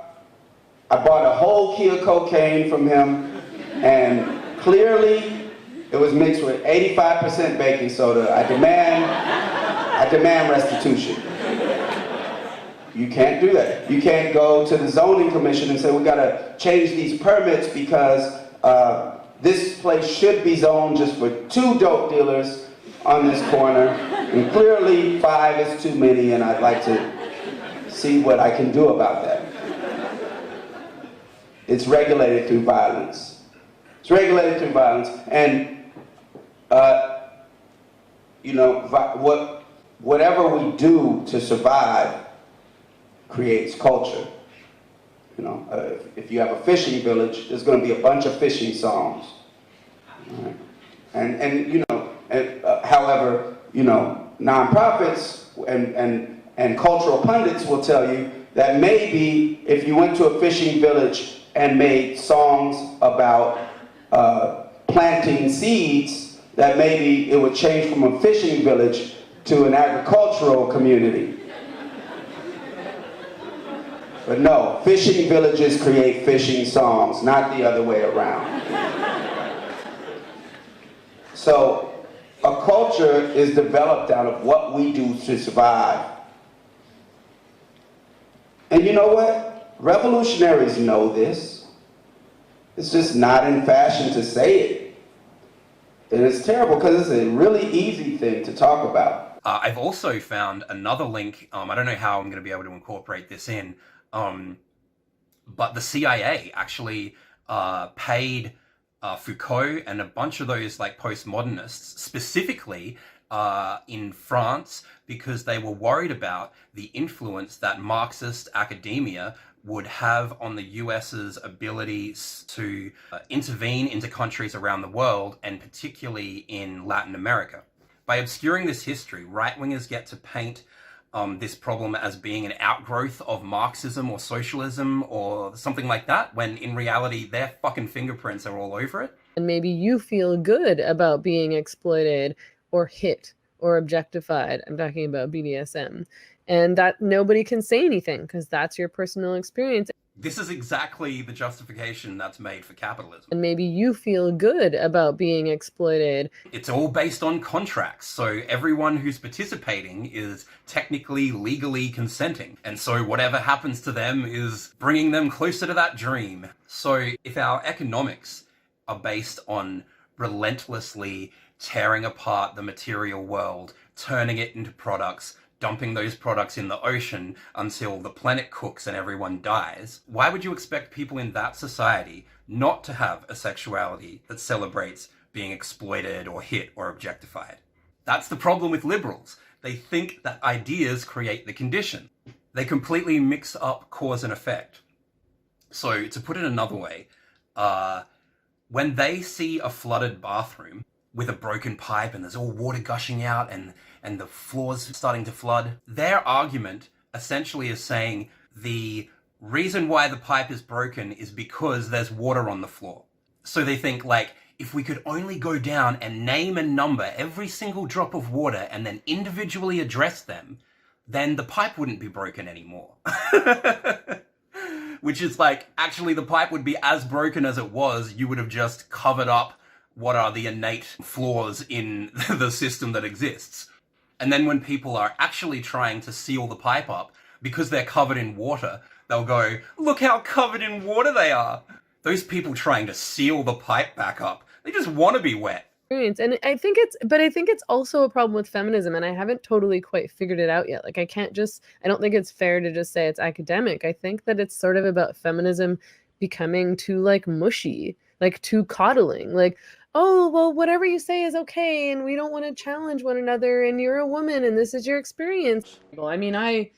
bought a whole key of cocaine from him, and clearly it was mixed with 85% baking soda. I demand restitution." You can't do that. You can't go to the zoning commission and say, "We got to change these permits because this place should be zoned just for 2 dope dealers on this corner, and clearly 5 is too many, and I'd like to see what I can do about that." It's regulated through violence. It's regulated through violence, and whatever we do to survive creates culture. If you have a fishing village, there's going to be a bunch of fishing songs. Right? However, nonprofits and cultural pundits will tell you that maybe if you went to a fishing village and made songs about planting seeds, that maybe it would change from a fishing village to an agricultural community. But no, fishing villages create fishing songs, not the other way around. So a culture is developed out of what we do to survive. And you know what? Revolutionaries know this. It's just not in fashion to say it. And it's terrible because it's a really easy thing to talk about. I've also found another link. I don't know how I'm going to be able to incorporate this in. But the CIA actually paid Foucault and a bunch of those like postmodernists, specifically in France, because they were worried about the influence that Marxist academia would have on the US's ability to intervene into countries around the world, and particularly in Latin America. By obscuring this history, right-wingers get to paint this problem as being an outgrowth of Marxism or socialism or something like that, when in reality their fucking fingerprints are all over it. And maybe you feel good about being exploited or hit or objectified. I'm talking about BDSM. And that nobody can say anything because that's your personal experience. This is exactly the justification that's made for capitalism. And maybe you feel good about being exploited. It's all based on contracts, so everyone who's participating is technically legally consenting. And so whatever happens to them is bringing them closer to that dream. So if our economics are based on relentlessly tearing apart the material world, turning it into products, dumping those products in the ocean until the planet cooks and everyone dies, why would you expect people in that society not to have a sexuality that celebrates being exploited or hit or objectified? That's the problem with liberals. They think that ideas create the condition. They completely mix up cause and effect. So to put it another way, when they see a flooded bathroom with a broken pipe and there's all water gushing out and the floor's starting to flood, their argument essentially is saying the reason why the pipe is broken is because there's water on the floor. So they think, like, if we could only go down and name and number every single drop of water and then individually address them, then the pipe wouldn't be broken anymore. Which is like, actually the pipe would be as broken as it was. You would have just covered up what are the innate flaws in the system that exists. And then when people are actually trying to seal the pipe up, because they're covered in water, they'll go, look how covered in water they are. Those people trying to seal the pipe back up, they just want to be wet. And I think it's also a problem with feminism, and I haven't totally quite figured it out yet. Like, I don't think it's fair to just say it's academic. I think that it's sort of about feminism becoming too like mushy, like too coddling, like, oh, well, whatever you say is okay, and we don't want to challenge one another, and you're a woman, and this is your experience. Well, I mean, I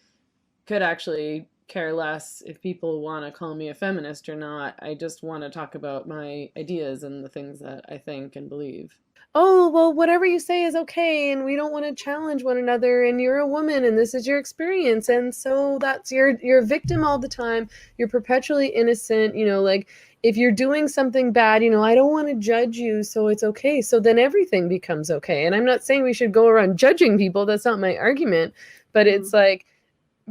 could actually care less if people want to call me a feminist or not. I just want to talk about my ideas and the things that I think and believe. Oh, well, whatever you say is okay, and we don't want to challenge one another, and you're a woman, and this is your experience, and so that's you're a victim all the time. You're perpetually innocent, like, if you're doing something bad, I don't want to judge you, so it's okay. So then everything becomes okay. And I'm not saying we should go around judging people. That's not my argument. But it's like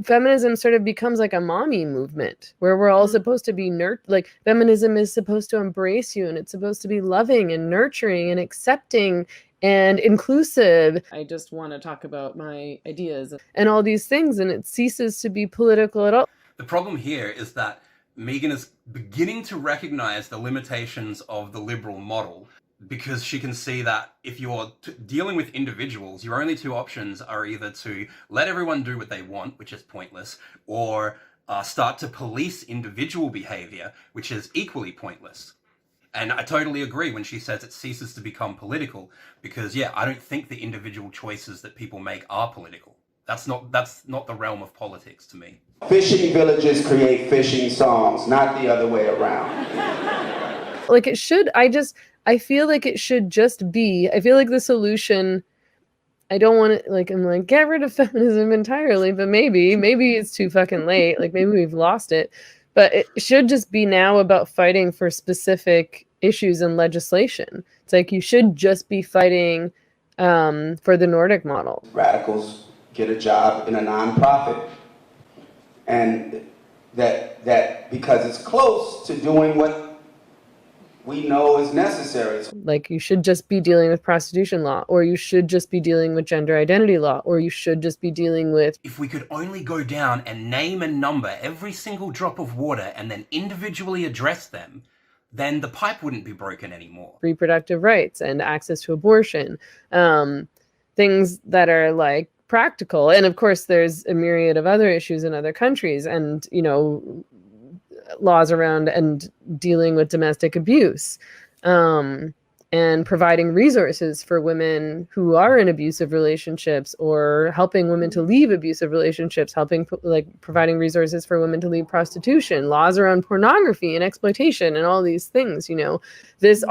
feminism sort of becomes like a mommy movement where we're all supposed to be like feminism is supposed to embrace you, and it's supposed to be loving and nurturing and accepting and inclusive. I just want to talk about my ideas and all these things, and it ceases to be political at all. The problem here is that Meghan is beginning to recognize the limitations of the liberal model, because she can see that if you're dealing with individuals, your only two options are either to let everyone do what they want, which is pointless, or start to police individual behavior, which is equally pointless. And I totally agree when she says it ceases to become political, because, yeah, I don't think the individual choices that people make are political. That's not the realm of politics to me. Fishing villages create fishing songs, not the other way around. Like it should, I feel like it should just be, I feel like the solution, I don't want to, like, I'm like, get rid of feminism entirely, but maybe it's too fucking late. Like maybe we've lost it, but it should just be now about fighting for specific issues and legislation. It's like, you should just be fighting for the Nordic model. Radicals get a job in a nonprofit, and that because it's close to doing what we know is necessary. Like, you should just be dealing with prostitution law, or you should just be dealing with gender identity law, or you should just be dealing with... If we could only go down and name and number every single drop of water and then individually address them, then the pipe wouldn't be broken anymore. Reproductive rights and access to abortion, things that are like practical. And of course there's a myriad of other issues in other countries, and laws around and dealing with domestic abuse, and providing resources for women who are in abusive relationships, or helping women to leave abusive relationships, providing resources for women to leave prostitution, laws around pornography and exploitation and all these things, this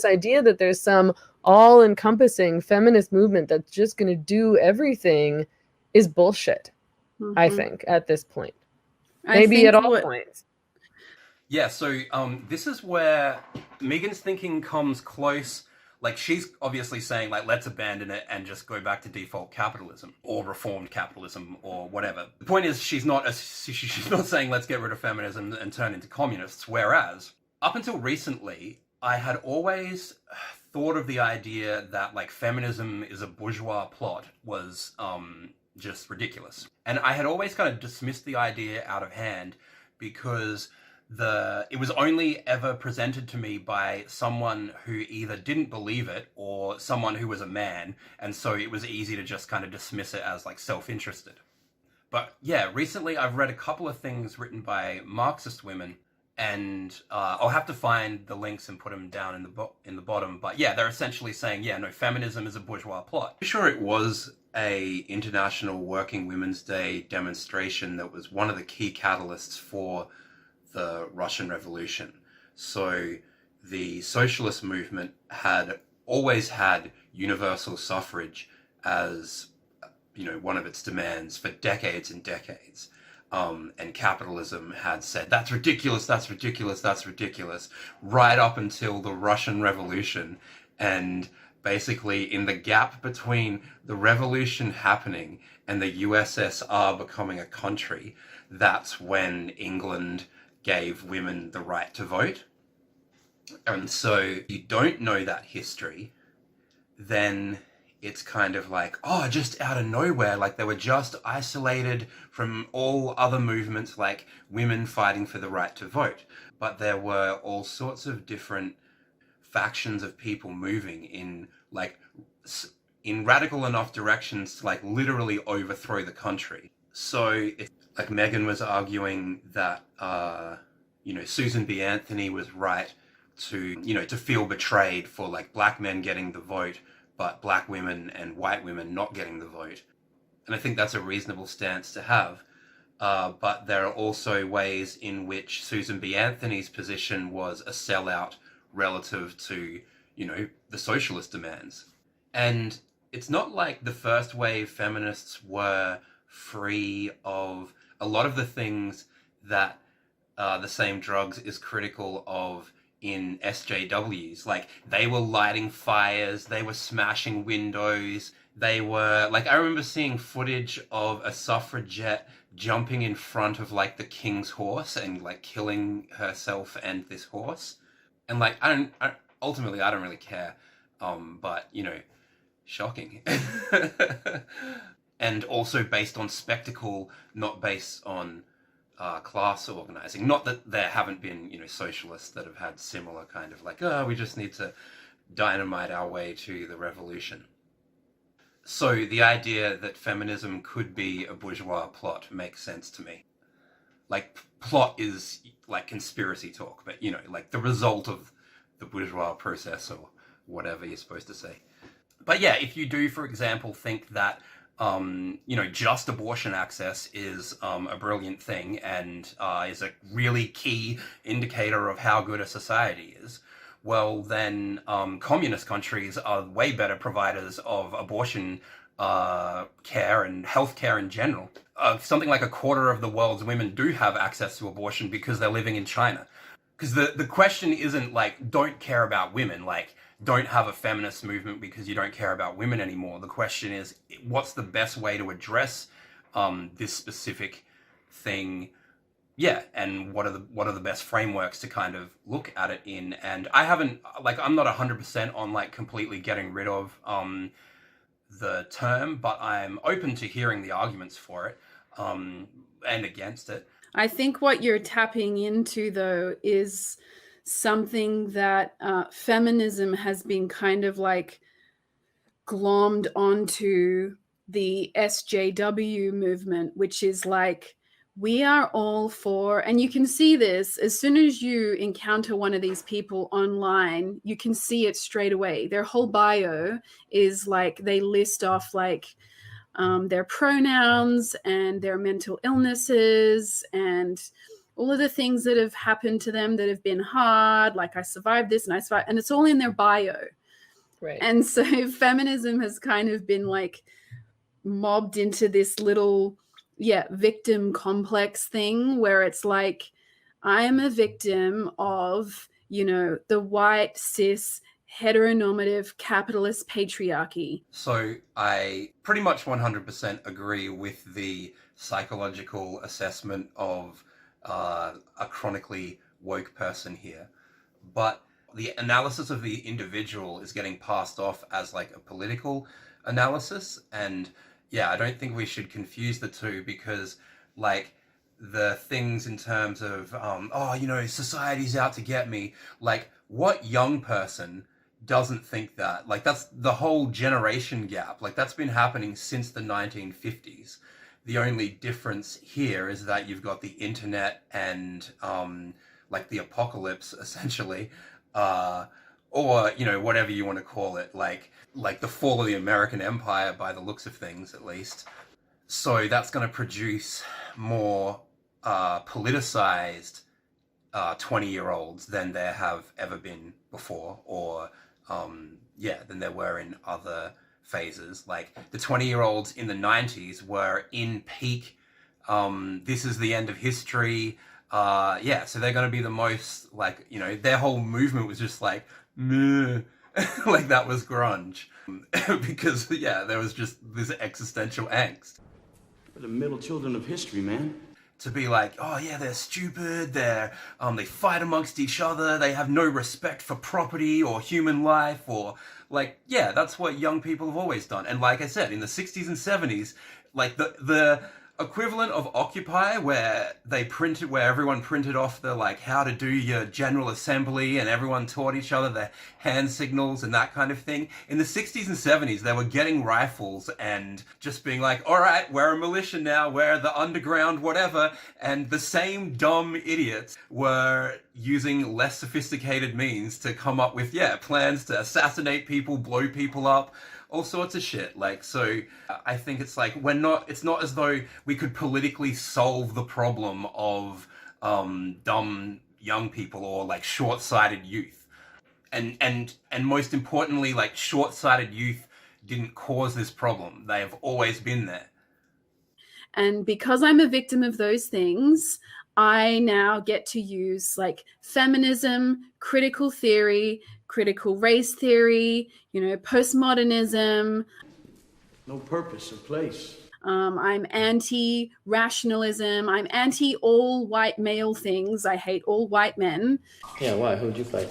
idea that there's some all-encompassing feminist movement that's just going to do everything is bullshit. I think at this point, maybe at all points. Yeah, so this is where Meghan's thinking comes close. Like, she's obviously saying, like, let's abandon it and just go back to default capitalism or reformed capitalism or whatever. The point is, she's not saying let's get rid of feminism and turn into communists. Whereas, up until recently, I had always thought of the idea that, like, feminism is a bourgeois plot was just ridiculous. And I had always kind of dismissed the idea out of hand because it was only ever presented to me by someone who either didn't believe it or someone who was a man, and so it was easy to just kind of dismiss it as like self-interested. But yeah, recently I've read a couple of things written by Marxist women, and I'll have to find the links and put them down in the bottom. But yeah, they're essentially saying, yeah, no, feminism is a bourgeois plot. I'm sure it was a International Working Women's Day demonstration that was one of the key catalysts for the Russian Revolution. So the socialist movement had always had universal suffrage as, one of its demands for decades and decades. And capitalism had said, that's ridiculous, that's ridiculous, that's ridiculous, right up until the Russian Revolution. And basically in the gap between the revolution happening and the USSR becoming a country, that's when England gave women the right to vote. And so if you don't know that history, then it's kind of like, oh, just out of nowhere, like they were just isolated from all other movements like women fighting for the right to vote. But there were all sorts of different factions of people moving in radical enough directions to like literally overthrow the country. So it's like Meghan was arguing that, Susan B. Anthony was right to feel betrayed for like black men getting the vote, but black women and white women not getting the vote. And I think that's a reasonable stance to have. But there are also ways in which Susan B. Anthony's position was a sellout relative to, the socialist demands. And it's not like the first wave feminists were free of a lot of the things that the same drugs is critical of in SJWs. Like, they were lighting fires, they were smashing windows, they were, like, I remember seeing footage of a suffragette jumping in front of, like, the king's horse and, like, killing herself and this horse. And, like, ultimately, I don't really care. But, shocking. And also based on spectacle, not based on class organizing. Not that there haven't been, socialists that have had similar kind of like, we just need to dynamite our way to the revolution. So the idea that feminism could be a bourgeois plot makes sense to me. Like, plot is like conspiracy talk, but, like the result of the bourgeois process or whatever you're supposed to say. But yeah, if you do, for example, think that just abortion access is a brilliant thing and is a really key indicator of how good a society is, well, then communist countries are way better providers of abortion care and healthcare in general. Something like a quarter of the world's women do have access to abortion because they're living in China. Because the question isn't like, don't care about women, like, don't have a feminist movement because you don't care about women anymore. The question is, what's the best way to address this specific thing? Yeah, and what are the best frameworks to kind of look at it in? And I'm not 100% on like completely getting rid of the term, but I'm open to hearing the arguments for it and against it. I think what you're tapping into, though, is something that feminism has been kind of like glommed onto the SJW movement, which is like we are all for, and you can see this as soon as you encounter one of these people online, you can see it straight away. Their whole bio is like, they list off like their pronouns and their mental illnesses and all of the things that have happened to them that have been hard, like I survived this and I survived, and it's all in their bio. Right. And so feminism has kind of been like mobbed into this little victim complex thing where it's like, I am a victim of, the white cis heteronormative capitalist patriarchy. So I pretty much 100% agree with the psychological assessment of a chronically woke person here. But the analysis of the individual is getting passed off as like a political analysis. And yeah, I don't think we should confuse the two, because like the things in terms of, society's out to get me, like what young person doesn't think that? Like that's the whole generation gap. Like that's been happening since the 1950s. The only difference here is that you've got the internet and like the apocalypse essentially, or whatever you want to call it, like the fall of the American Empire by the looks of things at least. So that's going to produce more politicized 20-year-olds than there have ever been before, or than there were in other phases. Like the 20-year-olds in the 90s were in peak, this is the end of history. So they're going to be the most, like, their whole movement was just like, meh. Like that was grunge. Because, there was just this existential angst. We're the middle children of history, man. To be like, oh yeah, they're stupid, they fight amongst each other, they have no respect for property or human life, or like, that's what young people have always done. And like I said, in the 60s and 70s, like the equivalent of Occupy, where everyone printed off the like how to do your General Assembly and everyone taught each other the hand signals and that kind of thing. In the 60s and 70s, they were getting rifles and just being like, all right, we're a militia now, we're the underground, whatever. And the same dumb idiots were using less sophisticated means to come up with, plans to assassinate people, blow people up, all sorts of shit. Like, so I think it's like, it's not as though we could politically solve the problem of dumb young people or like short-sighted youth. And most importantly, like short-sighted youth didn't cause this problem. They have always been there. And because I'm a victim of those things, I now get to use like feminism, critical theory, critical race theory, postmodernism. No purpose or place. I'm anti-rationalism. I'm anti all white male things. I hate all white men. Yeah, why? Who'd you fight?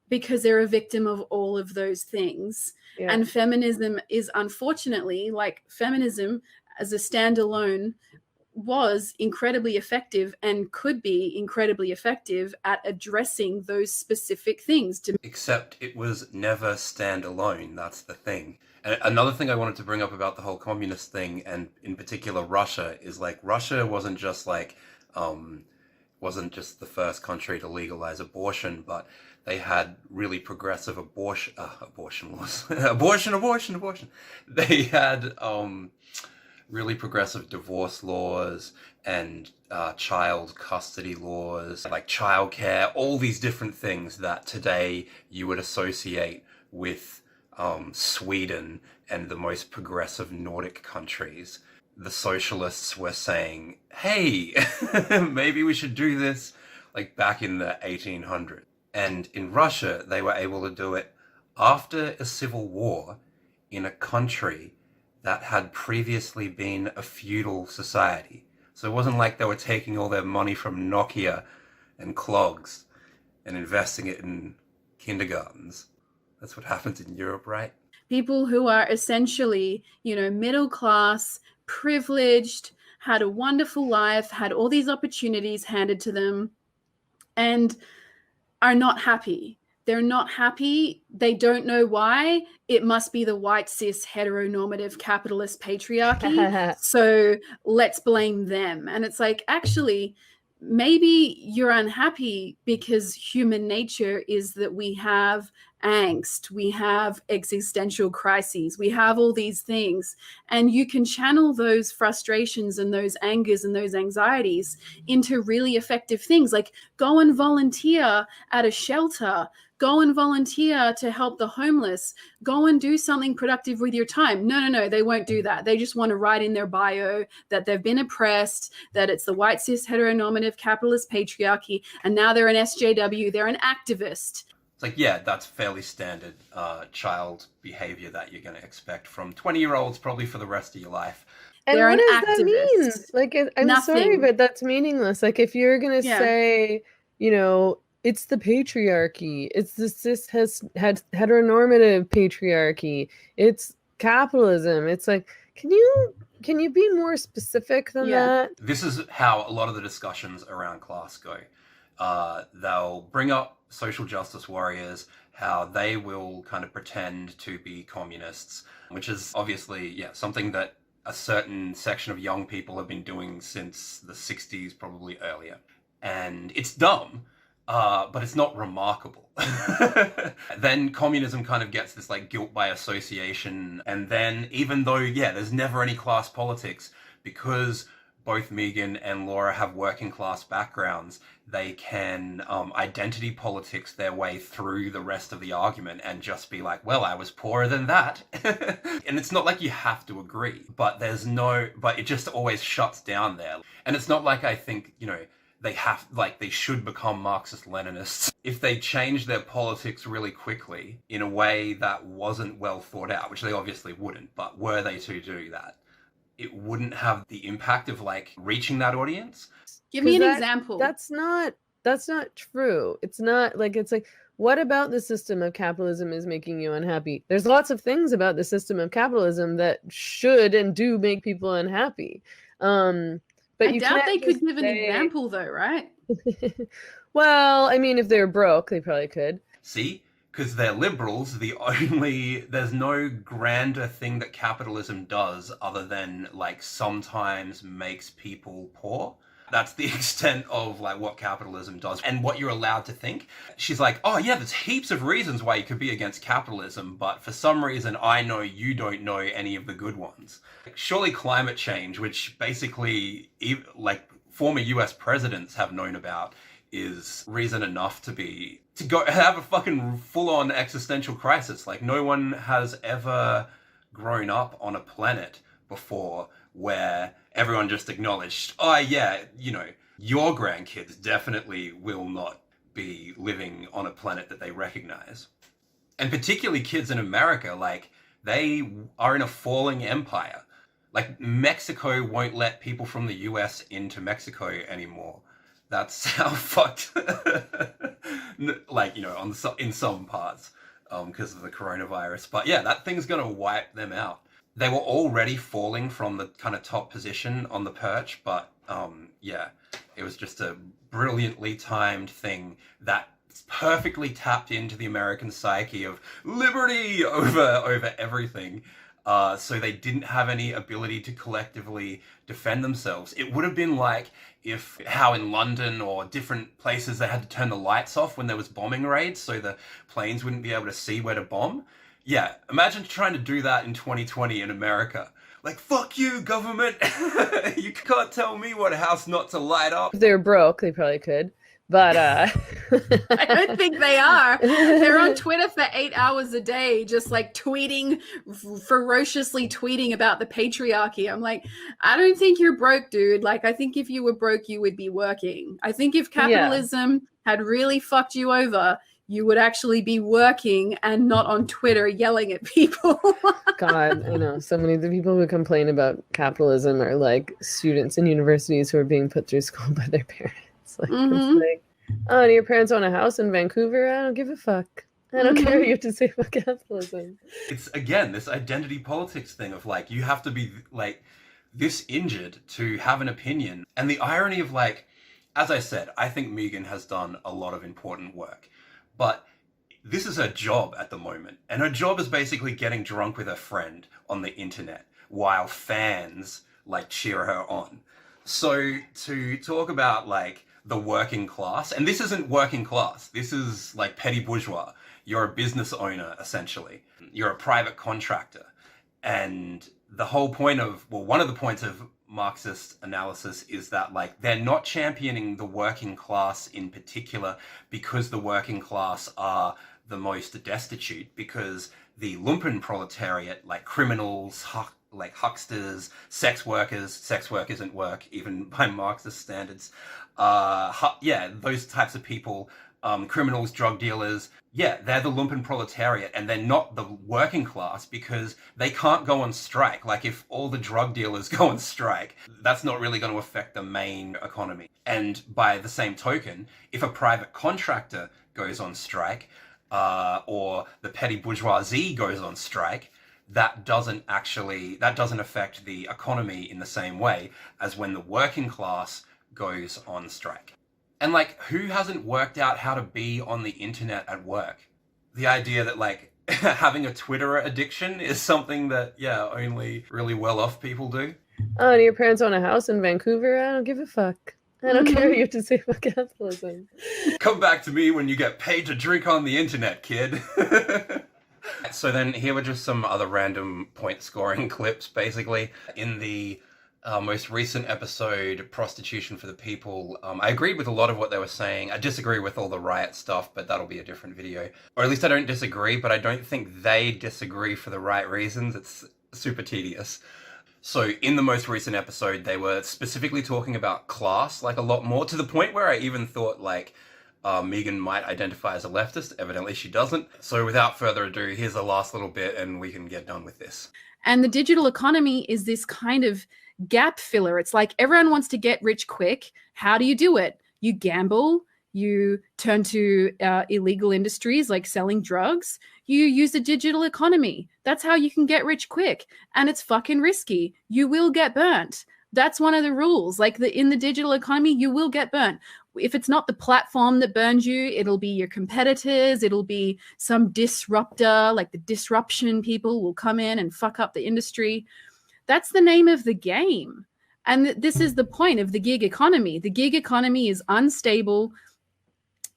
Because they're a victim of all of those things. Yeah. And feminism is, unfortunately, like feminism as a standalone was incredibly effective and could be incredibly effective at addressing those specific things. Except it was never standalone, that's the thing. And another thing I wanted to bring up about the whole communist thing, and in particular Russia, is like Russia wasn't just the first country to legalize abortion, but they had really progressive abortion laws. abortion. They had really progressive divorce laws and child custody laws, like childcare, all these different things that today you would associate with Sweden and the most progressive Nordic countries. The socialists were saying, hey, maybe we should do this, like back in the 1800s. And in Russia, they were able to do it after a civil war in a country that had previously been a feudal society. So it wasn't like they were taking all their money from Nokia and clogs and investing it in kindergartens. That's what happens in Europe, right? People who are essentially, middle class, privileged, had a wonderful life, had all these opportunities handed to them, and are not happy. They're not happy. They don't know why. It must be the white, cis, heteronormative capitalist patriarchy. So let's blame them. And it's like, actually, maybe you're unhappy because human nature is that we have angst, we have existential crises, we have all these things, and you can channel those frustrations and those angers and those anxieties into really effective things, like go and volunteer at a shelter, go and volunteer to help the homeless, go and do something productive with your time. No, they won't do that. They just want to write in their bio that they've been oppressed, that it's the white, cis, heteronormative capitalist patriarchy, and now they're an SJW, they're an activist. It's like, yeah, that's fairly standard child behavior that you're going to expect from 20-year-olds probably for the rest of your life. And They're what an does that mean? activist. Like, I'm Nothing. sorry, but that's meaningless. Like, if you're going to Yeah. say, you know, it's the patriarchy, it's the cis heteronormative patriarchy, it's capitalism. It's like, can you be more specific than that? This is how a lot of the discussions around class go. They'll bring up social justice warriors, how they will kind of pretend to be communists, which is obviously, something that a certain section of young people have been doing since the 60s, probably earlier. And it's dumb, but it's not remarkable. Then communism kind of gets this like guilt by association. And then even though, there's never any class politics, because both Meghan and Laura have working class backgrounds, they can identity politics their way through the rest of the argument and just be like, well, I was poorer than that. And it's not like you have to agree, but it just always shuts down there. And it's not like I think, they should become Marxist-Leninists. If they change their politics really quickly in a way that wasn't well thought out, which they obviously wouldn't, but were they to do that, it wouldn't have the impact of like reaching that audience. Give me an example. That's not true. It's like, what about the system of capitalism is making you unhappy? There's lots of things about the system of capitalism that should and do make people unhappy. But I doubt they could give an example though, right? Well, I mean, if they were broke, they probably could. See? Because they're liberals, there's no grander thing that capitalism does other than like sometimes makes people poor. That's the extent of like what capitalism does and what you're allowed to think. She's like, oh yeah, there's heaps of reasons why you could be against capitalism, but for some reason I know you don't know any of the good ones. Surely climate change, which basically like former US presidents have known about, is reason enough to go have a fucking full-on existential crisis. Like no one has ever grown up on a planet before where everyone just acknowledged, oh yeah, your grandkids definitely will not be living on a planet that they recognize. And particularly kids in America, like they are in a falling empire. Like Mexico won't let people from the US into Mexico anymore. That's how fucked, like, in some parts, because of the coronavirus. But yeah, that thing's gonna wipe them out. They were already falling from the kind of top position on the perch, but it was just a brilliantly timed thing that perfectly tapped into the American psyche of liberty over everything. So they didn't have any ability to collectively defend themselves. It would have been like how in London or different places they had to turn the lights off when there was bombing raids so the planes wouldn't be able to see where to bomb. Yeah, imagine trying to do that in 2020 in America. Like, fuck you, government! You can't tell me what house not to light up. If they were broke, they probably could. But I don't think they are. They're on Twitter for 8 hours a day, just like ferociously tweeting about the patriarchy. I'm like, I don't think you're broke, dude. Like, I think if you were broke, you would be working. I think if capitalism had really fucked you over, you would actually be working and not on Twitter yelling at people. God, I know. So many of the people who complain about capitalism are like students in universities who are being put through school by their parents. Like, It's like, oh, do your parents own a house in Vancouver? I don't give a fuck. I don't care what you have to say about capitalism. It's, again, this identity politics thing of, like, you have to be, like, this injured to have an opinion. And the irony of, like, as I said, I think Meghan has done a lot of important work. But This is her job at the moment. And her job is basically getting drunk with her friend on the internet while fans like cheer her on. So to talk about like the working class, and this isn't working class, this is like petty bourgeois. You're a business owner, essentially. You're a private contractor. And the whole point of, well, one of the points of Marxist analysis is that like they're not championing the working class in particular because the working class are the most destitute, because the lumpen proletariat, like criminals, like hucksters, sex work isn't work even by Marxist standards, those types of people, criminals, drug dealers, they're the lumpen proletariat, and they're not the working class because they can't go on strike. Like if all the drug dealers go on strike, that's not really going to affect the main economy. And by the same token, if a private contractor goes on strike, or the petty bourgeoisie goes on strike, that doesn't affect the economy in the same way as when the working class goes on strike. And like, who hasn't worked out how to be on the internet at work? The idea that like having a Twitter addiction is something that, only really well-off people do. Oh, and your parents own a house in Vancouver? I don't give a fuck. I don't care what you have to say about capitalism. Come back to me when you get paid to drink on the internet, kid. So then here were just some other random point scoring clips, basically. In the most recent episode, Prostitution for the People, I agreed with a lot of what they were saying. I disagree with all the riot stuff, but that'll be a different video. Or at least I don't disagree, but I don't think they disagree for the right reasons. It's super tedious. So in the most recent episode, they were specifically talking about class, like a lot more, to the point where I even thought like Meghan might identify as a leftist. Evidently she doesn't. So without further ado, here's the last little bit and we can get done with this. And the digital economy is this kind of gap filler. It's like everyone wants to get rich quick. How do you do it? You gamble, you turn to illegal industries like selling drugs, you use the digital economy. That's how you can get rich quick. And it's fucking risky. You will get burnt. That's one of the rules. Like in the digital economy, you will get burnt. If it's not the platform that burns you, it'll be your competitors. It'll be some disruptor, like the disruption people will come in and fuck up the industry. That's the name of the game. And this is the point of the gig economy. The gig economy is unstable.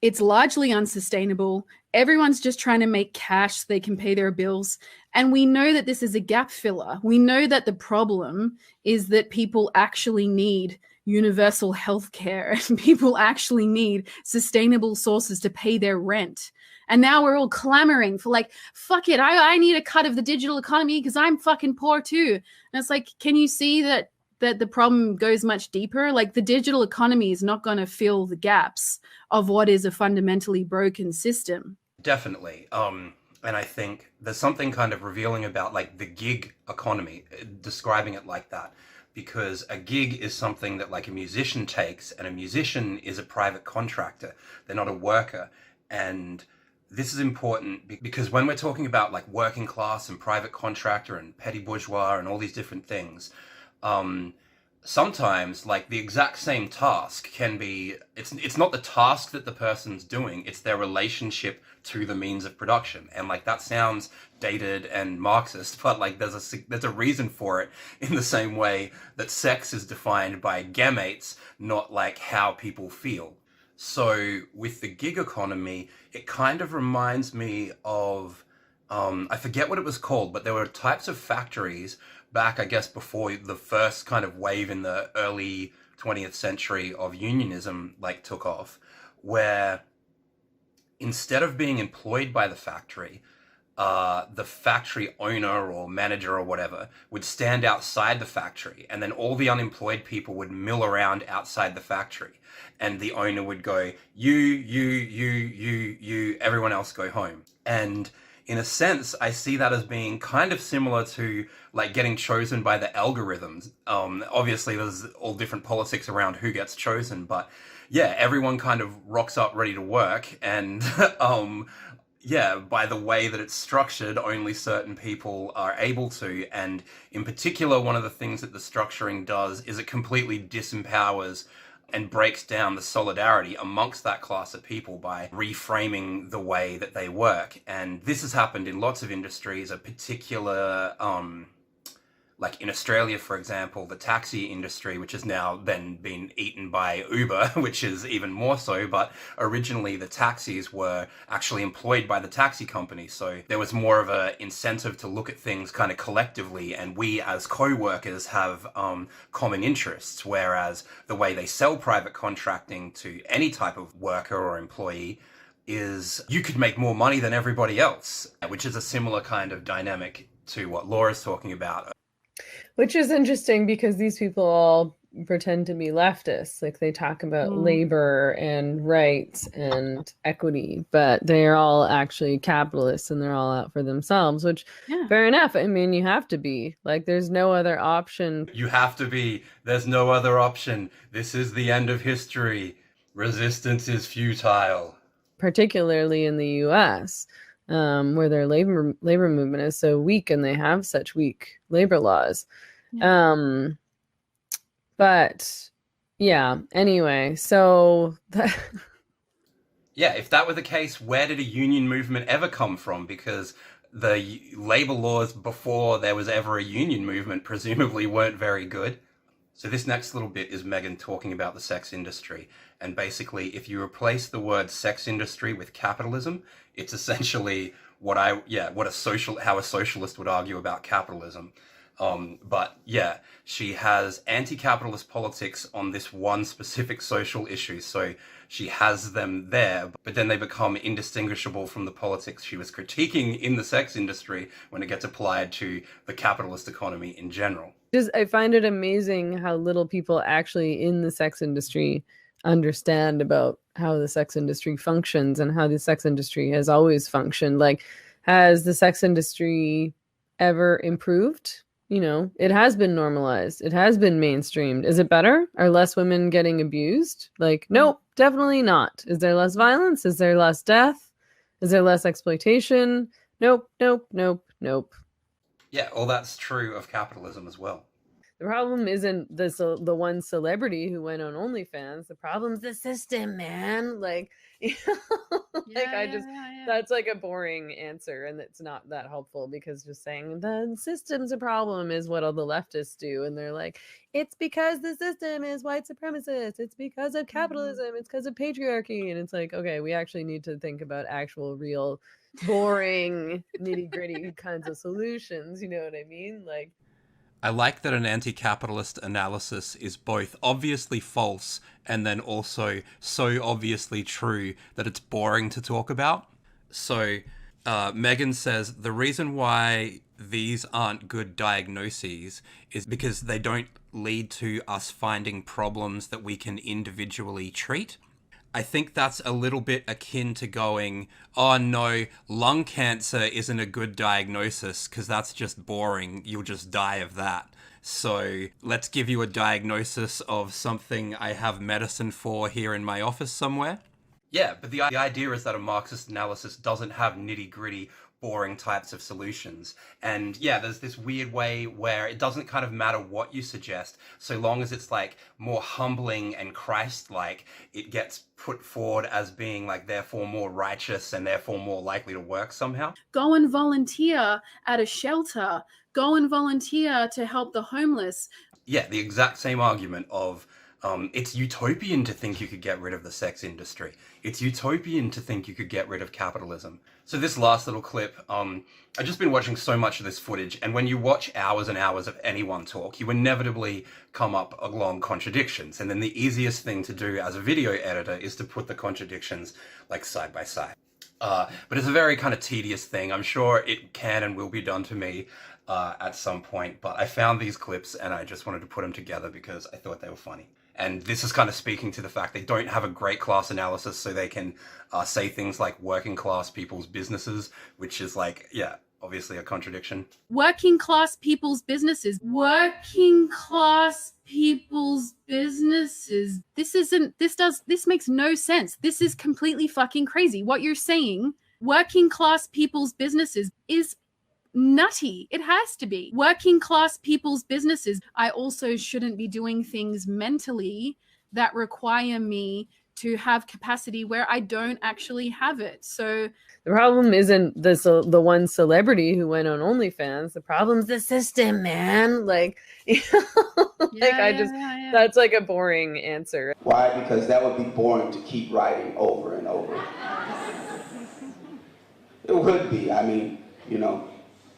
It's largely unsustainable. Everyone's just trying to make cash so they can pay their bills. And we know that this is a gap filler. We know that the problem is that people actually need universal health care and people actually need sustainable sources to pay their rent. And now we're all clamoring for like, fuck it, I need a cut of the digital economy because I'm fucking poor too. And it's like, can you see that the problem goes much deeper? Like the digital economy is not going to fill the gaps of what is a fundamentally broken system. Definitely. And I think there's something kind of revealing about like the gig economy, describing it like that, because a gig is something that like a musician takes, and a musician is a private contractor. They're not a worker. And this is important because when we're talking about like working class and private contractor and petty bourgeois and all these different things, sometimes like the exact same task can be, it's not the task that the person's doing, it's their relationship to the means of production. And like that sounds dated and Marxist, but like there's a reason for it, in the same way that sex is defined by gametes, not like how people feel. So with the gig economy, it kind of reminds me of, I forget what it was called, but there were types of factories back, I guess, before the first kind of wave in the early 20th century of unionism like took off, where instead of being employed by the factory owner or manager or whatever would stand outside the factory, and then all the unemployed people would mill around outside the factory, and the owner would go, you, everyone else go home. And in a sense, I see that as being kind of similar to like getting chosen by the algorithms. Obviously, there's all different politics around who gets chosen, but yeah, everyone kind of rocks up ready to work, and by the way that it's structured, only certain people are able to. And in particular, one of the things that the structuring does is it completely disempowers and breaks down the solidarity amongst that class of people by reframing the way that they work. And this has happened in lots of industries. A particular like in Australia, for example, the taxi industry, which has now then been eaten by Uber, which is even more so, but originally the taxis were actually employed by the taxi company. So there was more of an incentive to look at things kind of collectively, and we as co-workers have common interests, whereas the way they sell private contracting to any type of worker or employee is you could make more money than everybody else, which is a similar kind of dynamic to what Laura's talking about. Which is interesting because these people all pretend to be leftists. Like they talk about labor and rights and equity, but they're all actually capitalists and they're all out for themselves, which fair enough. I mean, you have to be. Like there's no other option. You have to be. There's no other option. This is the end of history. Resistance is futile. Particularly in the US. Where their labor movement is so weak and they have such weak labor laws. But yeah, anyway, so yeah, if that were the case, where did a union movement ever come from? Because the labor laws before there was ever a union movement presumably weren't very good. So this next little bit is Meghan talking about the sex industry. And basically, if you replace the word sex industry with capitalism, it's essentially how a socialist would argue about capitalism. But yeah, she has anti-capitalist politics on this one specific social issue. So she has them there, but then they become indistinguishable from the politics she was critiquing in the sex industry when it gets applied to the capitalist economy in general. I find it amazing how little people actually in the sex industry understand about how the sex industry functions and how the sex industry has always functioned. Like, has the sex industry ever improved? You know, it has been normalized. It has been mainstreamed. Is it better? Are less women getting abused? Like, nope, definitely not. Is there less violence? Is there less death? Is there less exploitation? Nope, nope, nope, nope. Yeah, all that's true of capitalism as well. The problem isn't the one celebrity who went on OnlyFans. The problem's the system, man. Like, that's like a boring answer, and it's not that helpful because just saying the system's a problem is what all the leftists do, and they're like, it's because the system is white supremacist. It's because of capitalism. It's because of patriarchy, and it's like, okay, we actually need to think about actual, real, boring, nitty-gritty kinds of solutions. You know what I mean? Like. I like that an anti-capitalist analysis is both obviously false and then also so obviously true that it's boring to talk about. So Meghan says the reason why these aren't good diagnoses is because they don't lead to us finding problems that we can individually treat. I think that's a little bit akin to going, oh no, lung cancer isn't a good diagnosis because that's just boring. You'll just die of that. So let's give you a diagnosis of something I have medicine for here in my office somewhere. Yeah, but the idea is that a Marxist analysis doesn't have nitty-gritty, boring types of solutions. And yeah, there's this weird way where it doesn't kind of matter what you suggest, so long as it's like more humbling and Christ-like, it gets put forward as being like therefore more righteous and therefore more likely to work somehow. Go and volunteer at a shelter. Go and volunteer to help the homeless. Yeah, the exact same argument of it's utopian to think you could get rid of the sex industry. It's utopian to think you could get rid of capitalism. So this last little clip, I've just been watching so much of this footage, and when you watch hours and hours of anyone talk, you inevitably come up along contradictions. And then the easiest thing to do as a video editor is to put the contradictions like side by side. But it's a very kind of tedious thing. I'm sure it can and will be done to me at some point, but I found these clips and I just wanted to put them together because I thought they were funny. And this is kind of speaking to the fact they don't have a great class analysis, so they can say things like working class people's businesses, which is like, yeah, obviously a contradiction. Working class people's businesses. Working class people's businesses. This makes no sense. This is completely fucking crazy. What you're saying, working class people's businesses, is nutty. It has to be. Working class people's businesses. I also shouldn't be doing things mentally that require me to have capacity where I don't actually have it. So the problem isn't the one celebrity who went on OnlyFans. The problem's the system, man. Like, that's like a boring answer. Why? Because that would be boring to keep writing over and over. It would be. I mean,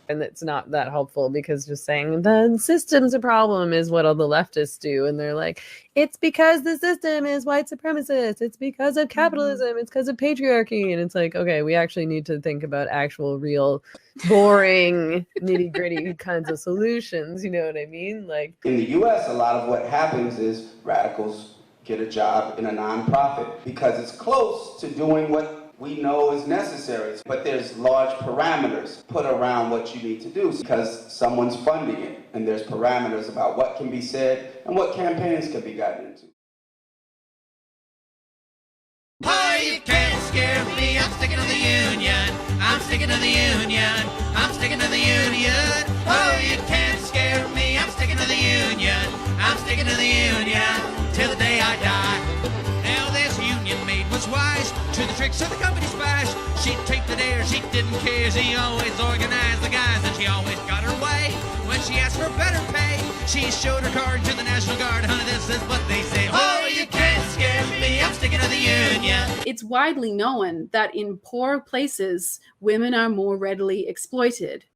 And it's not that helpful, because just saying the system's a problem is what all the leftists do. And they're like, it's because the system is white supremacist. It's because of capitalism. It's because of patriarchy. And it's like, okay, we actually need to think about actual, real, boring, nitty gritty kinds of solutions. You know what I mean? Like, in the US, a lot of what happens is radicals get a job in a nonprofit because it's close to doing what we know is necessary, but there's large parameters put around what you need to do because someone's funding it, and there's parameters about what can be said and what campaigns can be gotten into. Oh, you can't scare me, I'm sticking to the union, I'm sticking to the union, I'm sticking to the union. Oh, you can't scare me, I'm sticking to the union, I'm sticking to the union, till the day I die. Now this union maid was wise to the tricks of the company spies. She'd take the dare, she didn't care. She always organized the guys, and she always got her way. When she asked for better pay, she showed her card to the National Guard. Honey, this is what they say. Oh, you can't scare me, I'm sticking to the union. it's widely known that in poor places, women are more readily exploited.